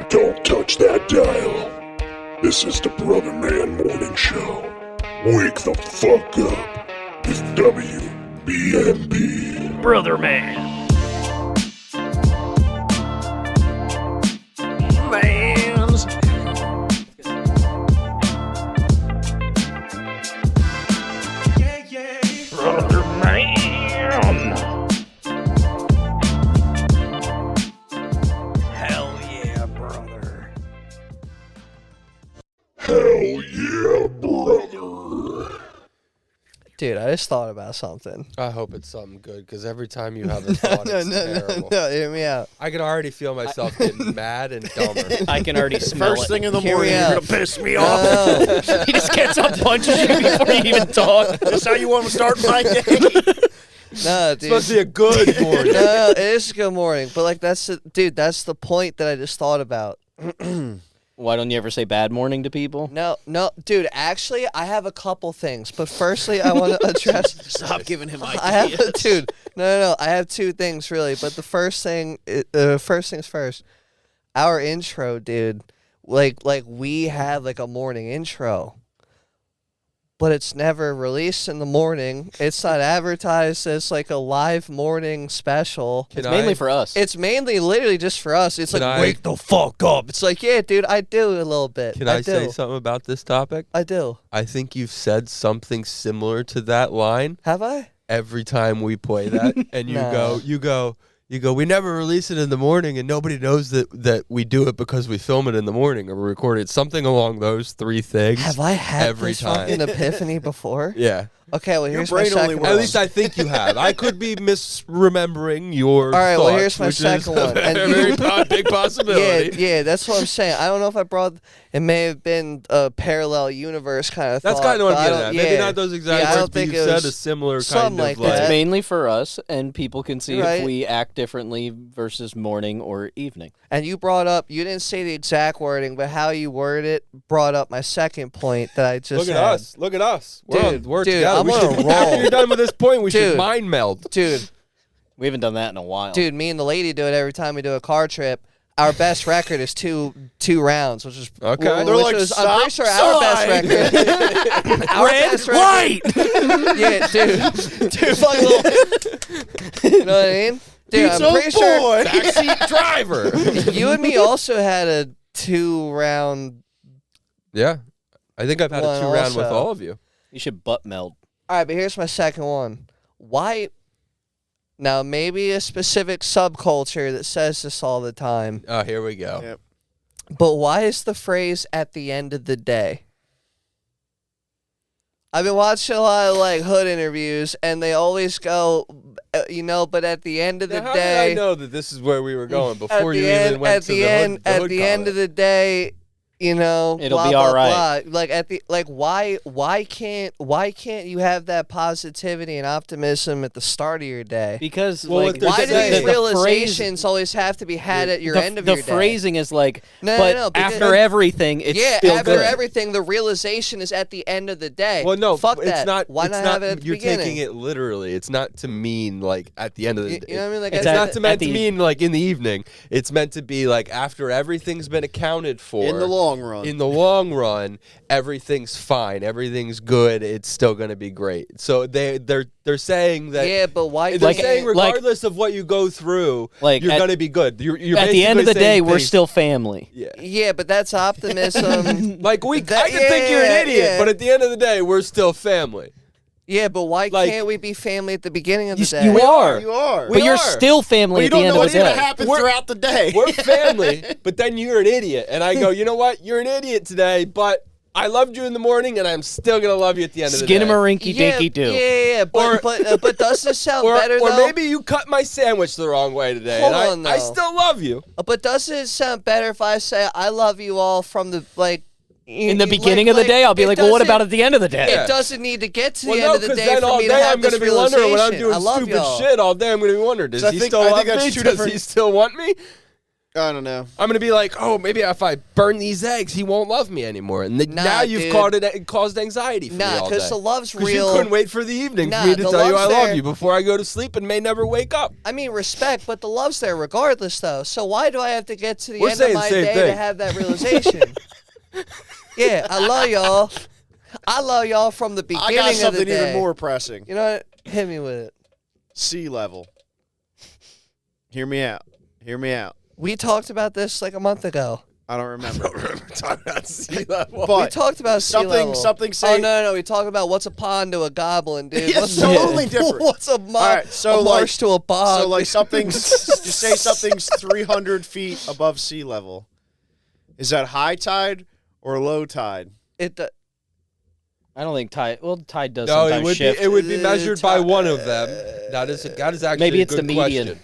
Don't touch that dial. This is the Brother Man Morning Show. Wake the fuck up with WBMB. Brother Man. Mans. Brother Man. Hell yeah, brother. Hell yeah, brother. Dude, I just thought about something. I hope it's something good, because every time you have a thought, it's terrible. No, hear me out. I can already feel myself getting mad and dumber. I can already smell First it. thing in the Hear morning, me you're out. gonna piss me off. No, He just gets up, punches you before you even talk. That's how you want to start my day. no, It's dude. supposed to be a good morning. No, it is a good morning, but like that's the point that I just thought about. Why don't you ever say bad morning to people? No, dude. Actually, I have a couple things, but firstly, I want to address. Stop giving him ideas. I have, dude. No. I have two things really, but the first thing, first things first. Our intro, dude. Like we have like a morning intro, but it's never released in the morning. It's not advertised as like a live morning special. It's mainly for us. It's mainly literally just for us. It's Can like, I- wake the fuck up. It's like, yeah, dude, I do a little bit. Can I do. say something about this topic? I do. I think you've said something similar to that line Have I? every time we play that, and No. you go, we never release it in the morning, and nobody knows that we do it because we film it in the morning or we record it. Something along those three things. Have I had every this time? fucking epiphany before? Yeah. Okay, well, here's my brain only second works. At one. least I think you have. I could be misremembering your All right, well, here's thoughts, my which is second one. a And very you- big possibility. Yeah, that's what I'm saying. I don't know if I brought. It may have been a parallel universe kind of That's thought. kind of what but I'm I getting don't- at. Maybe yeah. not those exact Yeah, I words, don't but think you've it said was a similar something kind of like that. It's mainly for us, and people can see Right. if we act differently versus morning or evening. And you brought up. You didn't say the exact wording, but how you worded it brought up my second point that I just Look at had. us. Look at us. We're Dude, together. I'm We on a should, after roll. you're done with this point, we Dude. should mind meld. Dude, We haven't done that in a while. me and the lady do it every time we do a car trip. Our best record is two rounds, which is Okay. which They're like, is, I'm pretty "Stop sure our best sign." record. Our best record. Yeah, dude, fuck little. You know what I mean? Dude, I'm pretty sure Backseat driver. you and me also had a 2-round. Yeah. I think I've had a One 2-round with also. all of you. You should butt meld. All right, but here's my second one. Why? Now, maybe a specific subculture that says this all the time, Oh, here we go. Yep. but why is the phrase "at the end of the day"? I've been watching a lot of like hood interviews, and they always go, but at the end of the Now, how day, did I know that this is where we were going before at you the even end, went at to the the end, hood, the at hood the end of the day, It'll blah, be blah, all right. blah. Why can't you have that positivity and optimism at the start of your day? Because Well, like what they're Why do saying- these the realizations always have to be had at your end of your day? The phrasing is like, No, but no, because- after everything, it's yeah, still after good. everything, the realization is at the end of the day. Well, no, fuck it's that. not. Why it's not not have it at the you're beginning? taking it literally. It's not to mean like at the end of the day. You know what I mean? Like, It's at It's the- not meant at to the- mean like in the evening. It's meant to be like after everything's been accounted for. In the long run. In the long run, everything's fine. Everything's good. It's still going to be great. So they're saying that. yeah, but why? They're Like- saying like- regardless of what you go through, Like, you're at- going to be good. You're At the end of the basically day, saying we're things- still family. Yeah. yeah, but that's optimism. Like I That- can think you're an yeah, idiot, yeah. but at the end of the day, we're still family. yeah, but why Like- can't we be family at the beginning of the You, day? you are. You are. But you're are. still family Well, you at the don't end know of what's the going to day. happen We're- throughout the day. We're family, but then you're an idiot. And I go, you know what? You're an idiot today, but I loved you in the morning, and I'm still going to love you at the end of the day. Skinnamarink dinky doo. Yeah, Or- but does this sound Or, better or though? maybe you cut my sandwich the wrong way today, Hold and on, I though. still love you. But doesn't it sound better if I say I love you all from the like? In the beginning of the day, I'll be like, well, what about at the end of the day? Yeah. It doesn't need to get to the Well, end no, of the because day then for all me day to have I'm going this to be wondering when I'm realization. doing I love stupid y'all. shit all day. I'm going to be wondering, does So I he think- still I love think that's me? two Does different- he still want me? I don't know. I'm gonna be like, oh, maybe if I burn these eggs, he won't love me anymore. And Nah, now you've dude. caused anxiety for me Nah, all because day. the love's 'Cause real. you couldn't wait for the evening Nah, for me to the tell you I love's love there. you before I go to sleep and may never wake up. I mean, respect, but the love's there regardless, though. So why do I have to get to the We're end of saying my the same day thing. to have that realization? Yeah, I love y'all. I love y'all from the I beginning got of the something day. even more pressing. You know what? Hit me with it. Sea level. Hear me out. Hear me out. We talked about this like a month ago. I don't remember. Talking about sea level. But We talked about sea something- level. something Oh say- no, we talked about what's a pond to a goblin, dude. Yeah, What's totally different. What's a, All right, so a marsh to a bog? So like something's you say something's 300 feet above sea level. Is that high tide or low tide? it. I don't think tide. Well, tide does No, sometimes shift. it would be measured by one of them. That is actually Maybe a it's the good median. question.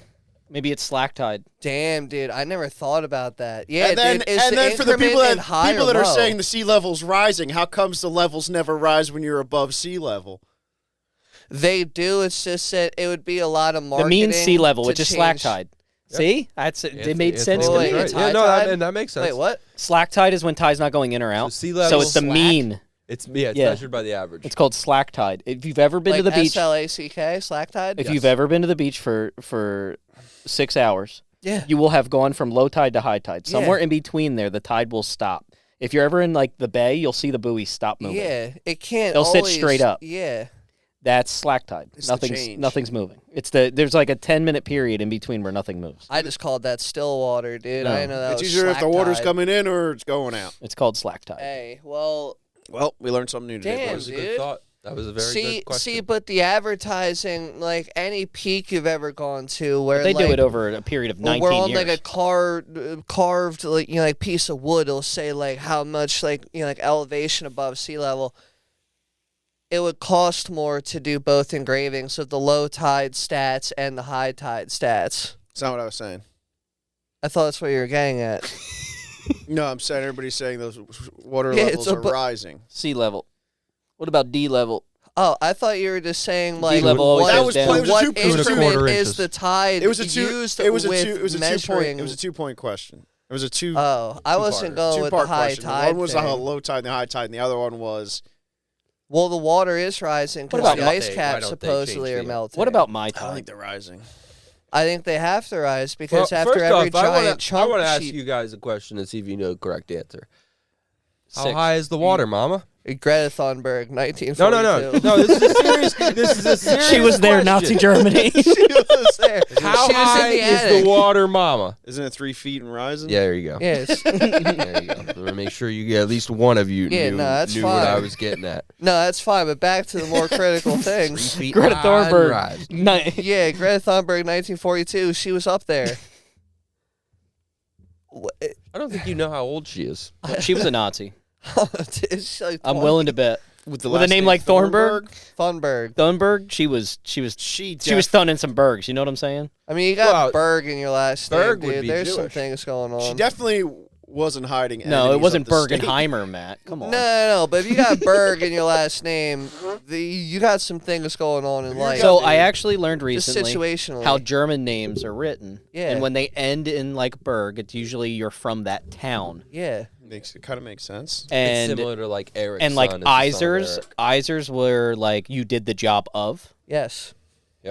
Maybe it's slack tide. Damn, dude, I never thought about that. Yeah, and then, dude, is and the then for the increment people in high that or are low? saying the sea level's rising, how comes the levels never rise when you're above sea level? They do. It's just that it would be a lot of The marketing. mean sea level, to which is slack change- tide. See, that's it. It made Anthony sense to was Wait, me. right. it's Yeah, high no, tide? that makes sense. Wait, what? Slack tide is when tide's not going in or out. sea So level it's the slack? mean. It's Yeah. measured by the average. It's called slack tide. If you've ever been Like to the beach, SLACK, slack tide? if Yes. you've ever been to the beach for 6 hours, Yeah. you will have gone from low tide to high tide. Yeah. Somewhere in between there, the tide will stop. If you're ever in like the bay, you'll see the buoy stop moving. Yeah, it can't They'll sit always- straight up. Yeah. That's slack tide. It's the change. Nothing's moving. There's like a 10-minute period in between where nothing moves. I just called that still water, dude. No. I didn't know that It's was either if slack the water's tide. coming in or it's going out. It's called slack tide. Hey, well, Well, we learned something new today. Damn, That boys. was a dude. good thought. That was a very good question. see, but the advertising, like any peak you've ever gone to, where They like, do it over a period of 19 we're on years. like a carved like like piece of wood. It'll say like how much like like elevation above sea level. It would cost more to do both engravings of the low tide stats and the high tide stats. That's not what I was saying. I thought that's what you were getting at. No, I'm saying everybody's saying those water Yeah, levels it's are abo- rising. Sea level. What about D level? Oh, I thought you were just saying like level always what, That was- down. it was a what two- it was a instrument quarter is inches. the tide It was a used it was a with two it was a measuring. 2-point question. It was a two Oh, I wasn't going with the two-part high question. tide. One was the thing. low tide and the high tide, and the other one was Well, the water is rising because about the my- ice why caps don't they supposedly change are the- melting. What about my I don't tide? think they're rising. I think they have to rise because Well, after first every off, I giant wanna- chunk I want to ask sheet, you guys a question and see if you know the correct answer. How 6. high is the water, Mama? Greta Thunberg, 1942. No. This is a serious. This is a serious. She was there, question. Nazi Germany. she was there. How she was high in the is attic. the water, Mama? Isn't it 3 feet and rising? Yeah, there you go. Yes. There you go. I'm gonna make sure you get at least one of you Yeah, knew, no, that's knew what I fine. was getting at. No, that's fine. But back to the more critical things. 3 feet Greta high and Thunberg. rise. Yeah, Greta Thunberg, 1942. She was up there. I don't think you know how old she is. She was a Nazi. It's like I'm willing to bet. With With a last name like Thornburg? Thunberg. Thunberg, she was She was thunning some bergs. You know what I'm saying? I mean, you got Well, Berg in your last Berg name, would dude. be There's some Jewish. things going on. She definitely wasn't hiding. No, it enemies wasn't of the state. Bergenheimer, Matt. Come on. No, but if you got Berg in your last name, you got some things going on in life. So I actually learned just recently situationally. how German names are written. Yeah. And when they end in like Berg, it's usually you're from that town. yeah. It kind of makes sense. It's And similar to like Eric. and like Isers were like you did the job of. Yes.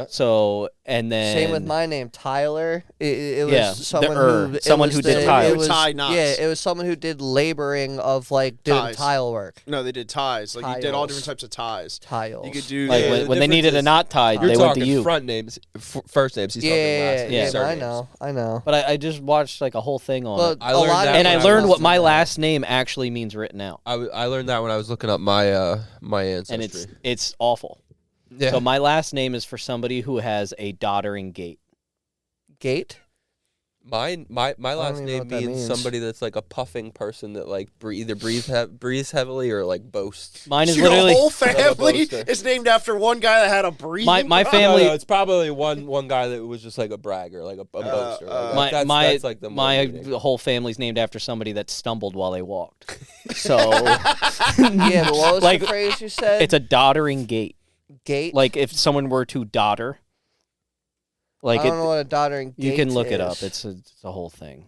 So and then Same with my name, Tyler. It was Yeah, someone the who it someone was who did the- tile. it was- Tie knots. Yeah, it was someone who did laboring of like doing Ties. tile work. No, they did ties. Like you did all Tiles. different types of ties. Tiles. You could do like yeah, when they the needed a difference knot tied, You're they went talking to you. front names, first names. He's talking Yeah, last yeah, names, yeah. I surnames. know. I know. But I just watched like a whole thing on Well, it. I a learned lot that of And I when learned was what my looking last name actually means written out. I learned that when I was looking up my my ancestry. And it's awful. yeah. So my last name is for somebody who has a doddering gait. Gate. my last even know name what that means means. somebody that's like a puffing person that like either breathes heavily or like boasts. Mine is Your literally whole family boaster. is named after one guy that had a breathing. my problem? family. No, it's probably one guy that was just like a bragger, like a boaster. Like, that's like the my more meaning. whole family's named after somebody that stumbled while they walked. So Yeah, but what was Like, the phrase you said? it's a doddering gait. gate. Like if someone were to dodder, like I don't know what a doddering gate you can look it is. up. It's a whole thing.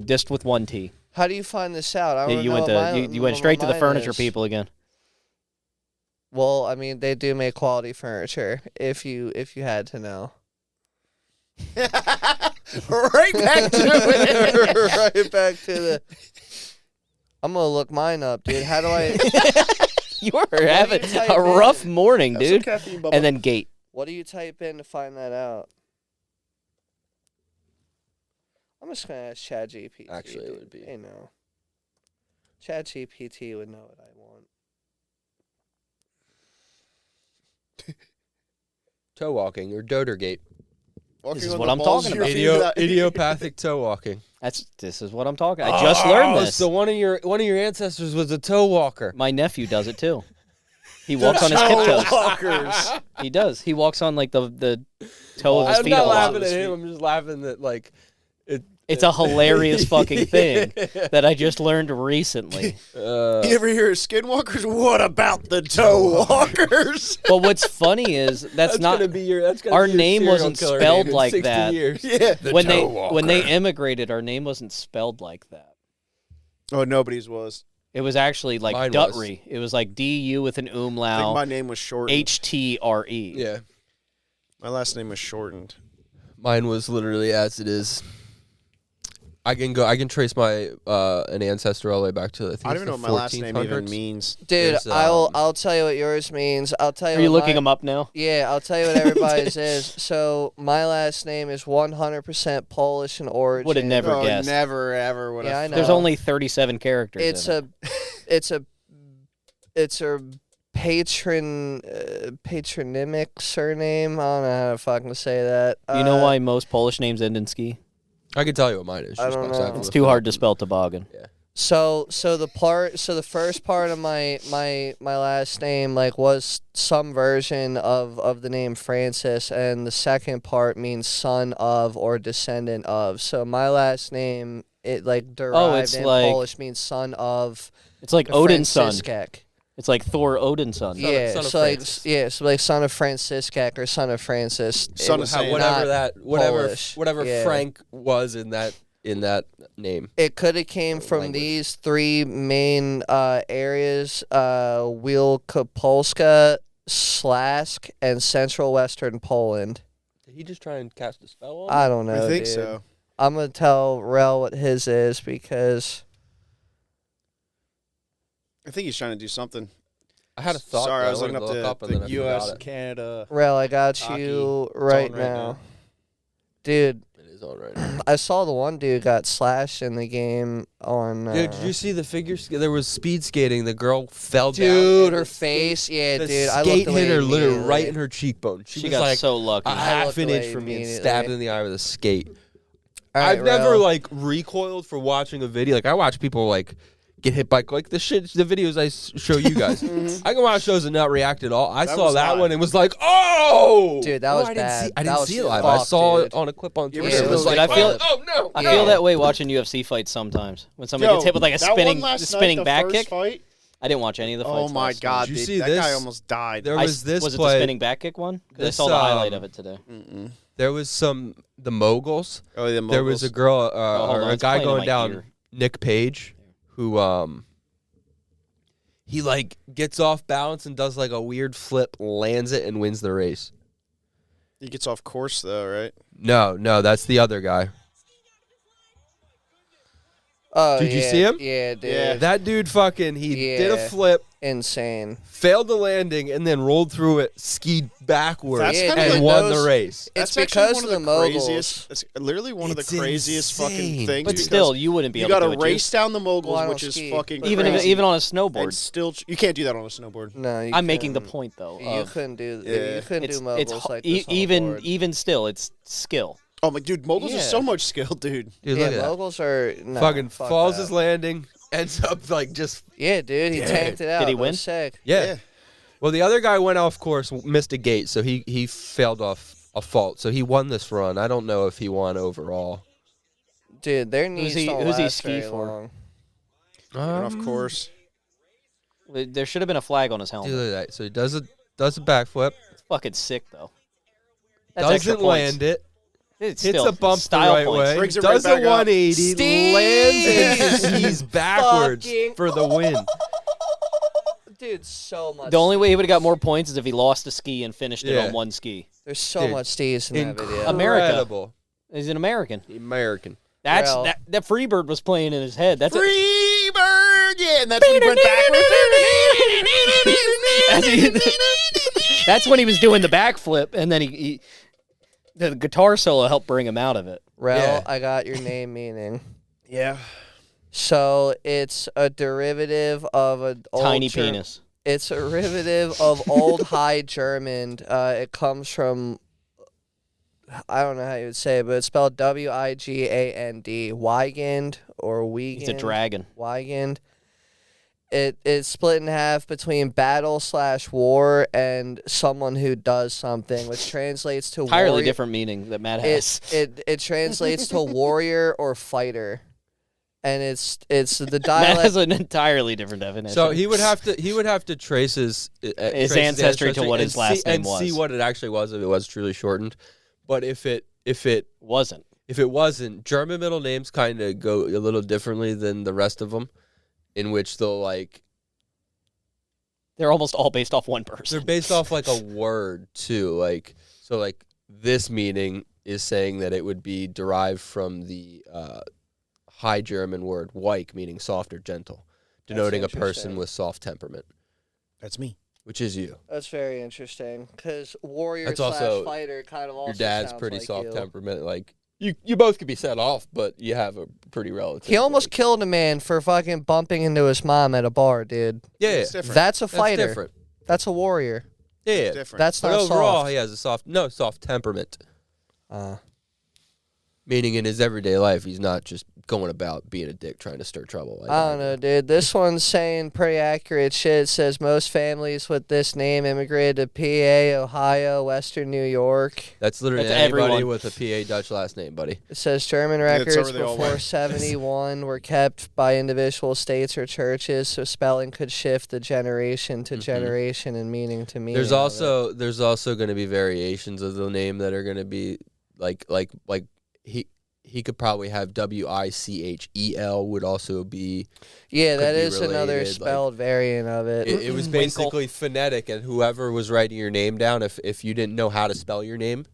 Just with one T. How do you find this out? I don't You know went what to mine- you went what straight to the mine furniture is. people again. Well, I mean, they do make quality furniture. If you had to know. Right back to it. Right back to the. I'm gonna look mine up, dude. How do I? You are having type a in? rough morning, Have some dude. caffeine, Bubba. And then gate. What do you type in to find that out? I'm just gonna ask ChatGPT. Actually, it dude. would be- They know. ChatGPT would know what I want. Toe walking or Dodergate. Walking This is on what the I'm balls talking of about. your feet. Idiopathic toe walking. This is what I'm talking. I just learned this. So one of your ancestors was a toe walker. My nephew does it too. He walks on his tiptoes. Walkers. He does. He walks on like the toe of his I'm feet. not a lot. laughing at him. I'm just laughing that like It's a hilarious fucking thing that I just learned recently. You ever hear of skinwalkers? What about the toe walkers? But what's funny is that's not gonna be your. That's gonna our be your name serial wasn't killer spelled name in like 60 that. Years. Yeah. when they immigrated. Our name wasn't spelled like that. Oh, nobody's was. It was actually like Mine was. Dutry. It was like DU with an I think umlaut, my name was shortened. HTRE. Yeah, My last name was shortened. mine was literally as it is. I can trace my an ancestor all the way back to I don't even know what my last name even 1400s. means. Dude, There's, I'll tell you what yours means. I'll tell you. Are you what looking mine- them up now? Yeah, I'll tell you what everybody's is. So my last name is 100% Polish in origin. Would have never Oh, guessed. never ever would Yeah, I have. know. There's only 37 characters. It's in it. it's a patronymic surname. I don't know how to fucking say that. You know why most Polish names end in ski? I can tell you what mine is. I just don't by know. having It's looked too it hard up. to spell toboggan. So the first part of my last name like was some version of the name Francis, and the second part means son of or descendant of. So my last name it like derived it's in like- Polish means son of It's like the Odin's son. Franciscak. It's like Thor Odin's son. Yeah, son of so like Francis. so like son of Franciscak or son of Francis. Son It of was Saint. Whatever Polish. whatever Yeah. Frank was in that name. It could have came from language. these three main areas: Wielkopolska, Slask, and Central Western Poland. Did he just try and cast a spell on? I don't know. I think dude. so. I'm gonna tell Rel what his is because I think he's trying to do something. I had a thought. Sorry, that I was looking wanted up to look up and the then I U.S. forgot and Canada. Rel, I got Hockey. you It's right on now. Dude. It is all right. I saw the one dude got slashed in the game on. Dude, did you see the figure? There was speed skating. The girl fell down. Dude, and her the face, yeah, The dude. I skate looked hit her away literally immediately. right in her cheekbone. She was got like so lucky. a I half looked an inch away from being immediately. stabbed in the eye with a skate. All right, I've never Rel. like recoiled for watching a video. Like I watch people like get hit by like the videos I show you guys. I can watch those and not react at all. I That saw was that live. one and was like, oh, Dude, that Oh, was I didn't bad. See, I That didn't was see it live. I fucked, saw dude. it on a clip on You Twitter. ever It was seen like, those- I feel- oh no. I Yeah. feel that way watching UFC fights sometimes. When somebody Yo, gets hit with like a that one spinning last spinning night, the back first kick. Fight, I didn't watch any of the fights. oh my last night. god, Did you dude, see that this? guy almost died. There I was s- this was it play. the spinning back kick one? 'Cause I This, saw the highlight of it today. Mm-mm. There was the moguls. Oh, the There was a girl Oh, hold or on, a it's guy playing in going my down, ear. Nick Page, who he like gets off balance and does like a weird flip, lands it, and wins the race. He gets off course though, right? No, that's the other guy. Oh, Did you yeah, see him? Yeah, dude. Yeah. That dude fucking he did a Yeah. flip, Insane. failed the landing, and then rolled through it, skied backwards, That's Yeah, kinda and dude, won the those- race. It's That's actually because one of the craziest. moguls. It's literally one of It's the craziest fucking insane. things. But because still, you wouldn't be you able to got do to it. race down the moguls, Well, I don't which is ski, fucking but Even crazy. even on a and snowboard. still, you can't do that on a snowboard. No, you I'm making the couldn't. point though. You of couldn't do. Yeah. You couldn't it's do moguls it's like this on a even board. even still, it's skill. Oh my dude, moguls Yeah. is so much skill, dude. Dude, Yeah, look at that. moguls are no, Fucking fuck falls that. his landing, ends up like just Yeah, dude, he tanked it out. Did he That was win? Sick. yeah. Well, the other guy went off course, missed a gate, so he failed off a fault. So he won this run. I don't know if he won overall. Dude, their knees he- don't who's he last ski very for? long. Went off course. There should have been a flag on his helmet. Do that. So he does a backflip, It's fucking sick though. That's extra doesn't points. land it, It's hits still a bump the style right points. way, Brings it does right back a up. 180, Steve! lands and skis backwards Fucking- for the win. Dude, so much. The only way he would have got more points is if he lost a ski and finished it Yeah. on one ski. There's so Dude, much Steves in that video. America. Incredible. He's an American. American. That's Well- that Freebird was playing in his head. That's Freebird, yeah, and that's when he went that's when he was doing the backflip, and then he the guitar solo helped bring him out of it. Rel, Yeah. I got your name meaning. Yeah. So it's a derivative of a Tiny penis. It's a derivative of Old High German. It comes from, I don't know how you would say it, but it's spelled Wigand, Weigand or Weigand. He's a dragon. Weigand. It's split in half between battle/war and someone who does something, which translates to Entirely warrior. different meaning that Matt has. It translates to warrior or fighter, and it's the Matt dialect. has an entirely different definition. So he would have to trace his ancestry to what and his last see, name and was. see what it actually was if it was truly shortened. But if it wasn't. wasn't, German middle names kind of go a little differently than the rest of them, in which they're They're almost all based off one person. they're based off like a word too. So this meaning is saying that it would be derived from the High German word "weich," meaning soft or gentle, denoting a person interesting. with soft temperament, That's me. which is you. That's very interesting because warrior That's slash also- fighter kind of also Your dad's sounds pretty like soft you. temperament. Like you both could be set off, but you have a pretty relative. He almost killed a man for fucking bumping into his mom at a bar, dude. yeah. It's different. That's a That's fighter. different. That's a warrior. Yeah, It's different. That's but not overall, soft. he has a soft temperament. Uh, Meaning in his everyday life, he's not just going about being a dick trying to stir trouble. Like I don't know, dude. This one's saying pretty accurate shit. It says most families with this name immigrated to PA, Ohio, Western New York. That's literally That's anybody everyone. with a PA Dutch last name, buddy. It says German it's records over the old before way. 71 were kept by individual states or churches, so spelling could shift the generation to generation and meaning to meaning. There's of also going to be variations of the name that are going to be like he could probably have Wichel would also be. it. Yeah, could that be is another related, like- spelled variant of it. It was Winkle. basically phonetic, and whoever was writing your name down, if you didn't know how to spell your name,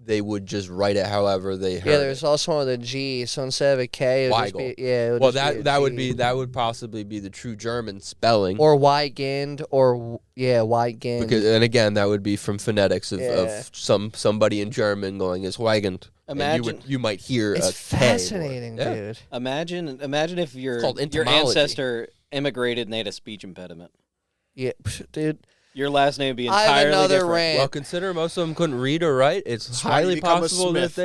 they would just write it however they heard. Yeah, there's also one with a G, so instead of a K, it would just Weigel. be, yeah, it would well, just be a that would G. be that would possibly be the true German spelling. Or Weigand, or, Weigand. Because, and again, that would be from phonetics of, Yeah. of somebody in German going as Weigand. Imagine- you might hear It's a K more. fascinating, Yeah. dude. Imagine if your called your entomology. ancestor immigrated and they had a speech impediment. Yeah, dude. Your last name would be I have entirely another different. rant. Well, consider most of them couldn't read or write. It's That's why you highly become a possible that Smith.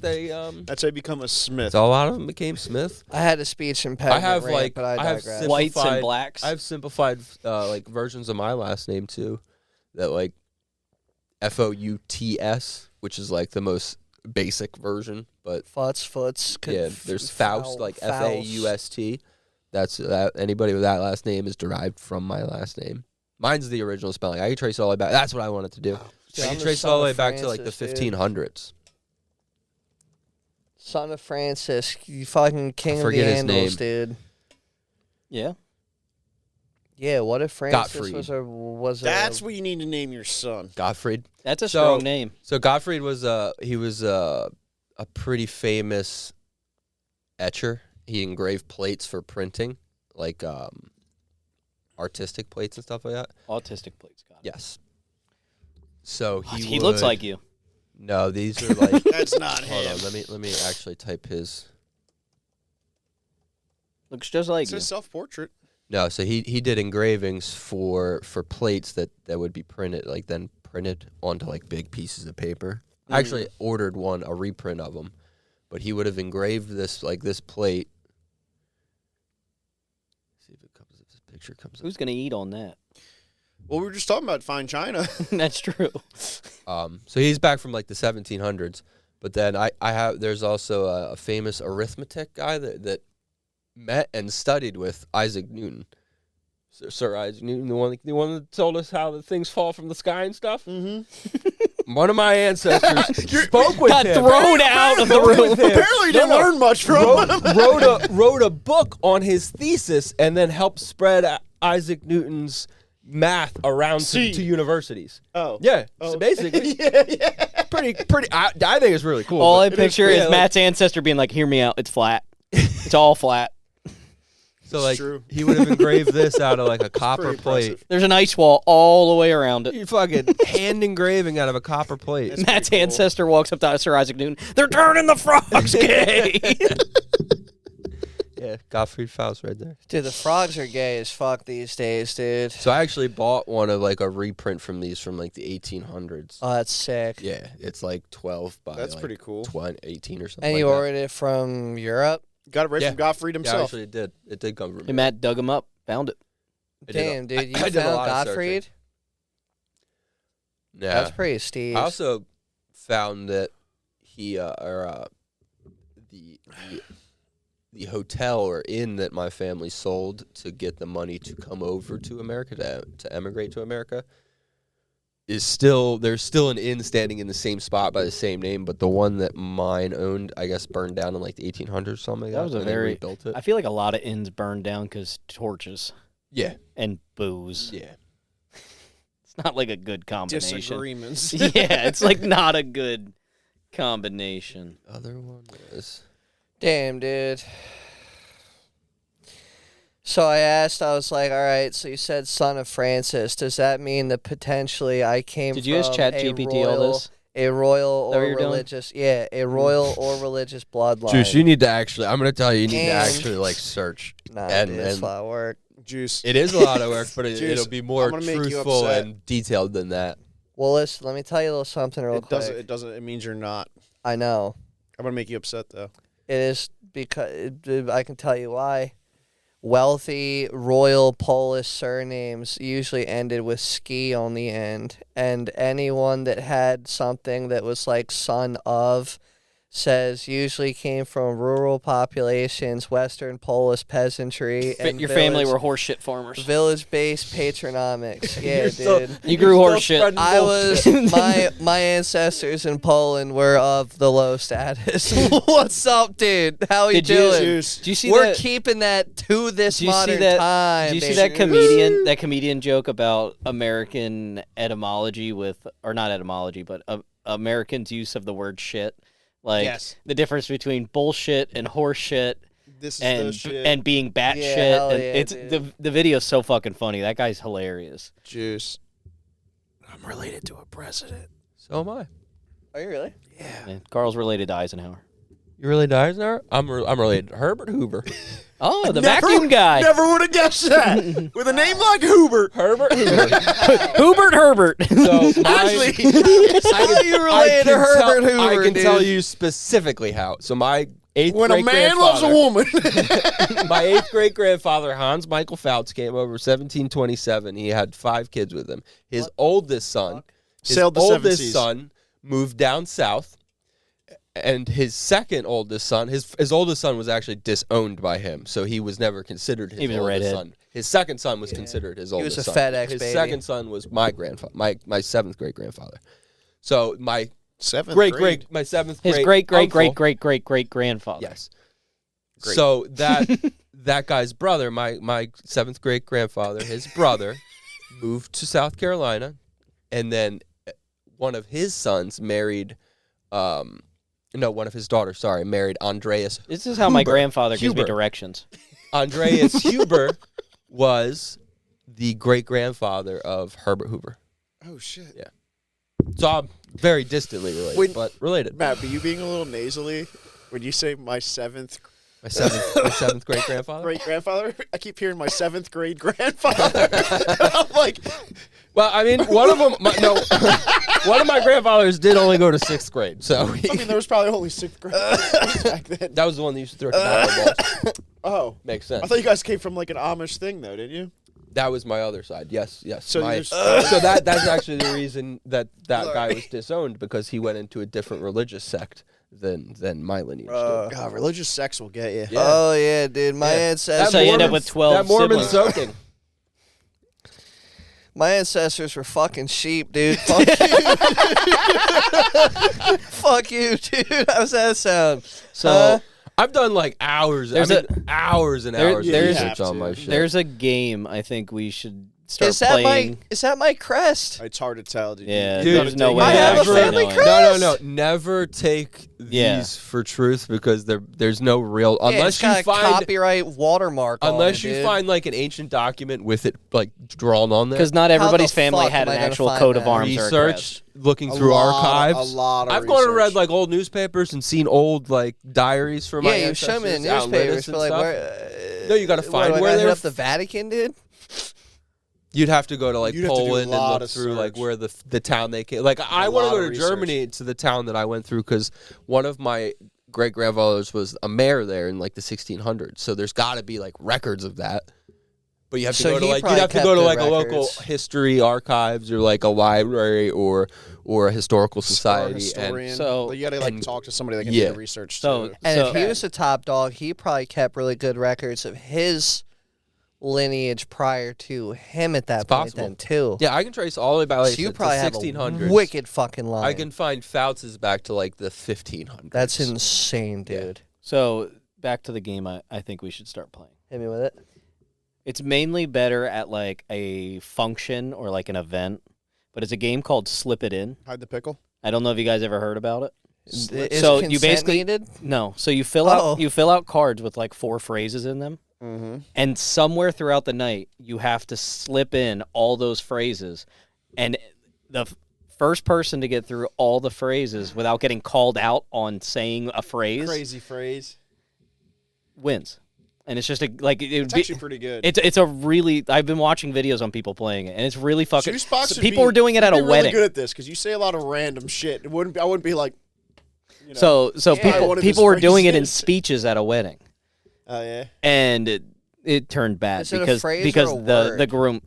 they That's how you become a smith. So a lot of them became Smith. I had a speech impediment. I have rant, but I have digress. Whites and simplified- blacks. I have simplified like versions of my last name too, that like Fouts, which is like the most basic version. But Foots. yeah, there's Faust, like Faust. That's that. Anybody with that last name is derived from my last name. Mine's the original spelling. I can trace it all the way back. That's what I wanted to do. Dude, I I'm can the trace it son all the way of back to like the Francis, dude. 1500s. Son of Francis, you fucking king of the forget his Andals, name. dude. Yeah. Yeah, what if Francis Gottfried. was a That's what you need to name your son. Gottfried. That's a So- strong name. So Gottfried was he was a pretty famous etcher. He engraved plates for printing, like artistic plates and stuff like that. Autistic plates. Got it. Yes. So He looks like you. No, these are like. That's not Hold him. on, let me actually type his. Looks just like It's you. a self-portrait. No, so he did engravings for plates that would be printed, like then printed onto like big pieces of paper. I actually ordered a reprint of them, but he would have engraved this plate. See if this picture comes up. Who's gonna eat on that? Well, we were just talking about fine china. That's true. So he's back from like the 1700s, but then there's also a famous arithmetic guy that met and studied with Isaac Newton. Sir Isaac Newton, the one that told us how the things fall from the sky and stuff. Mm-hmm. one of my ancestors spoke with Got him. thrown out of the room. Apparently, didn't learn much from him. wrote a book on his thesis and then helped spread Isaac Newton's math around to universities. Oh. Yeah, so basically, pretty. I think it's really cool. All I but- picture yeah, is like- Matt's ancestor being like, "Hear me out. It's flat. It's all flat. So like true. he would have engraved this out of like a copper pretty plate. impressive. There's an ice wall all the way around it." You fucking hand engraving out of a copper plate. Matt's ancestor walks up to Sir Isaac Newton. They're turning the frogs gay. Yeah, Gottfried Faust right there. Dude, the frogs are gay as fuck these days, dude. So I actually bought one of like a reprint from these from like the 1800s. Oh, that's sick. Yeah, it's like 12 by That's like pretty cool. 20, 18 or something. And like you that. ordered it from Europe? Got it right Yeah. from Gottfried Yeah, himself. actually, it did. It did come from. And Matt dug him up, found it. I did a- Damn, dude, you I did a found lot of Gottfried? searching. Yeah. That's pretty steep. I also found that he the hotel or inn that my family sold to get the money to come over to America to emigrate to America is still there's still an inn standing in the same spot by the same name, but the one that mine owned, I guess, burned down in like the 1800s or something. That was a and they very- rebuilt it. I feel like a lot of inns burned down because torches Yeah, and booze. yeah. It's not like a good combination. Disagreements. Yeah, it's like not a good combination. Other one was Damn, dude. So I asked, I was like, all right, so you said son of Francis. Does that mean that potentially I came Did you ask from ChatGPT all this? a royal that what or you're doing? religious, yeah, a royal or religious bloodline? Juice. You need to actually. I'm gonna tell you. You need to And- actually like search. Nah, and- dude, it's and- a lot of work. Juice. It is a lot of work, but Juice, it'll be more I'm gonna make you truthful upset. and detailed than that. Well, listen, let me tell you a little something real It quick. doesn't. It doesn't. It means you're not. I know. I'm gonna make you upset though. It is because I can tell you why. Wealthy royal Polish surnames usually ended with ski on the end, and anyone that had something that was like son of says usually came from rural populations, Western Polish peasantry, and Your family were horseshit farmers. village-based patronymics. Yeah, You're still- dude. You grew You're horse still shit. spreading I bullshit. was my ancestors in Poland were of the low status. What's up, dude? How you Did you- doing? Juice. Do you see We're that? keeping that to this Do you see modern that- time. Do you see baby. that comedian? That comedian joke about American etymology with, or not etymology, but Americans' use of the word shit. Like Yes. the difference between bullshit and horse shit This is and the shit. and being bat Yeah, shit. hell And yeah, it's dude. the video's so fucking funny. That guy's hilarious. Juice. I'm related to a president. So am I. Are you really? Man, Carl's related to Eisenhower. You really dies now? I'm related to Herbert Hoover. Oh, the vacuum guy. Never would have guessed that. With a name like Hubert. Herbert Hoover. Hubert Herbert. So my, How you related to Herbert Hoover, I can dude? tell you specifically how. So my eighth When a man loves a woman. my eighth great grandfather Hans Michael Fouts came over 1727. He had 5 kids with him. His oldest son, Sailed the seven oldest seas. son moved down south, and his second oldest son, his oldest son was actually disowned by him, so he was never considered his He was a oldest redhead. son. His second son was considered his was oldest a son. FedEx his baby. second son was my grandfather, my 7th great grandfather. So my Seventh great grade. great my 7th His great great grandfather. Yes. Great. So that guy's brother, my 7th great grandfather, his brother, moved to South Carolina, and then one of his sons married, one of his daughters, married Andreas. This is how my Huber. grandfather gives me Huber. directions. Andreas Huber was the great grandfather of Herbert Hoover. Oh, shit. Yeah. So I'm very distantly related, When- but related. Matt, but you being a little nasally when you say my seventh My seventh great grandfather. great grandfather, I keep hearing my 7th grade grandfather. I'm like, Well, I mean, one of them, one of my grandfathers did only go to 6th grade, so I mean, there was probably only 6th grade back then. that was the one that used to throw tobacco balls. Oh. Makes sense. I thought you guys came from like an Amish thing, though, didn't you? That was my other side. Yes. So My- you're so that's actually the reason that guy was disowned, because he went into a different religious sect than my lineage did. God, religious sex will get you. Yeah. Oh yeah, dude. My Yeah. ancestors. So you end up Mormon's- with 12 That Mormon siblings. soaking. My ancestors were fucking sheep, dude. Fuck you. Fuck you, dude. How's that sound? So I've done like hours. There's hours and there- hours of there's- research on my shit. there's a game I think we should start Is that playing. my crest? It's hard to tell, dude. Yeah, You gotta there's no dig way. I into have it. a actually family knowing. crest. No. Never take Yeah. these for truth because there's no real Yeah, unless it's got you a find copyright watermark. on unless it, you dude. find like an ancient document with it like drawn on there. Because not How everybody's the family fuck had am an I gonna actual find coat of that? arms or a research crest. looking through archives. A lot of I've gone and read research. like old newspapers and seen old like diaries from Yeah, my you ancestors. show me the out in newspapers, Linus and but like, stuff. where? No, you gotta what, find do I where gotta hit they're up the Vatican, dude. You'd have to go to like You'd have to do a Poland and lot look of through like search. where the town they came. Like I want lot to go of to research. Germany to the town that I went through because one of my great grandfathers was a mayor there in like the 1600s. So there's got to be like records of that. But you have to So go to he like you'd probably have to kept go to good like a local records. history archives or like a library or a historical Or a society. And historian. So- Like, you gotta like and- talk to somebody that can yeah. do the research. So- too. And So- if he was a top dog, he probably kept really good records of his lineage prior to him at that It's point possible. then too. yeah, I can trace all the way back like, so you to probably have 1600s. a wicked fucking line. I can find Fouts back to like the 1500s. That's insane, dude. So back to the game I think we should start playing. Hit me with it. It's mainly better at like a function or like an event, but it's a game called Slip It In. Hide the pickle. I don't know if you guys ever heard about it. Is So consent you basically- needed? No. So you fill Oh. out cards with like 4 phrases in them. Mm-hmm. And somewhere throughout the night, you have to slip in all those phrases. And the first person to get through all the phrases without getting called out on saying a phrase Crazy phrase. wins. And it's just a, like it would It's be, actually pretty good. it's a really, I've been watching videos on people playing it, and it's really fucking. Juice box so would people be- were doing it at you'd a be really wedding. good at this because you say a lot of random shit. I wouldn't be like. You know, So Yeah. One of his people were doing it in phrases. speeches at a wedding, oh yeah. and it turned bad Is it a because phrase because or a the word? groom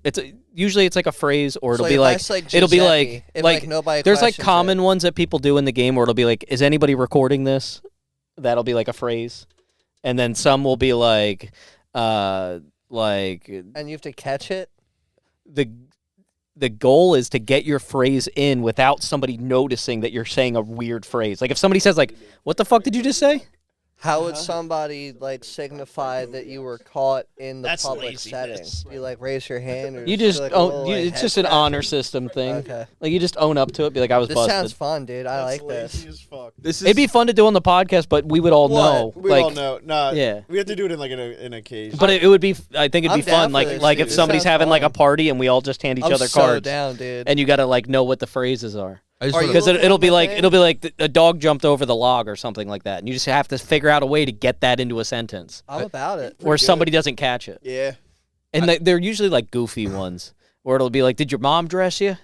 usually it's like a phrase or it'll So be if I like say it'll be Giuseppe, if, like nobody there's like questions common it. ones that people do in the game where it'll be like, is anybody recording this? That'll be like a phrase, and then some will be like like and you have to catch it. the goal is to get your phrase in without somebody noticing that you're saying a weird phrase. Like if somebody says like, "What the fuck did you just say?" How would somebody like signify that you were caught in the That's public laziness. setting? You like raise your hand, or You do just like, a own. little, You, like, it's head just an tap? honor system thing. Okay, Like you just own up to it. Be like, I was this busted. sounds fun, dude. I like this. Lazy as fuck. This is It'd be fun to do on the podcast, but we would all know. We like, all know. Nah, yeah. We have to do it in like in a case. But it would be. I think it'd I'm be down fun. for like this, like dude. if This somebody's sounds having like a fun. party and we all just hand each I'm other so cards, down, dude. and you gotta like know what the phrases are. I just Are wanna- you Because looking it'll on be my like thing? it'll be like a dog jumped over the log or something like that, and you just have to figure out a way to get that into a sentence, I'm about it. or good. somebody doesn't catch it. yeah. And they're usually like goofy ones, where it'll be like, "Did your mom dress you?"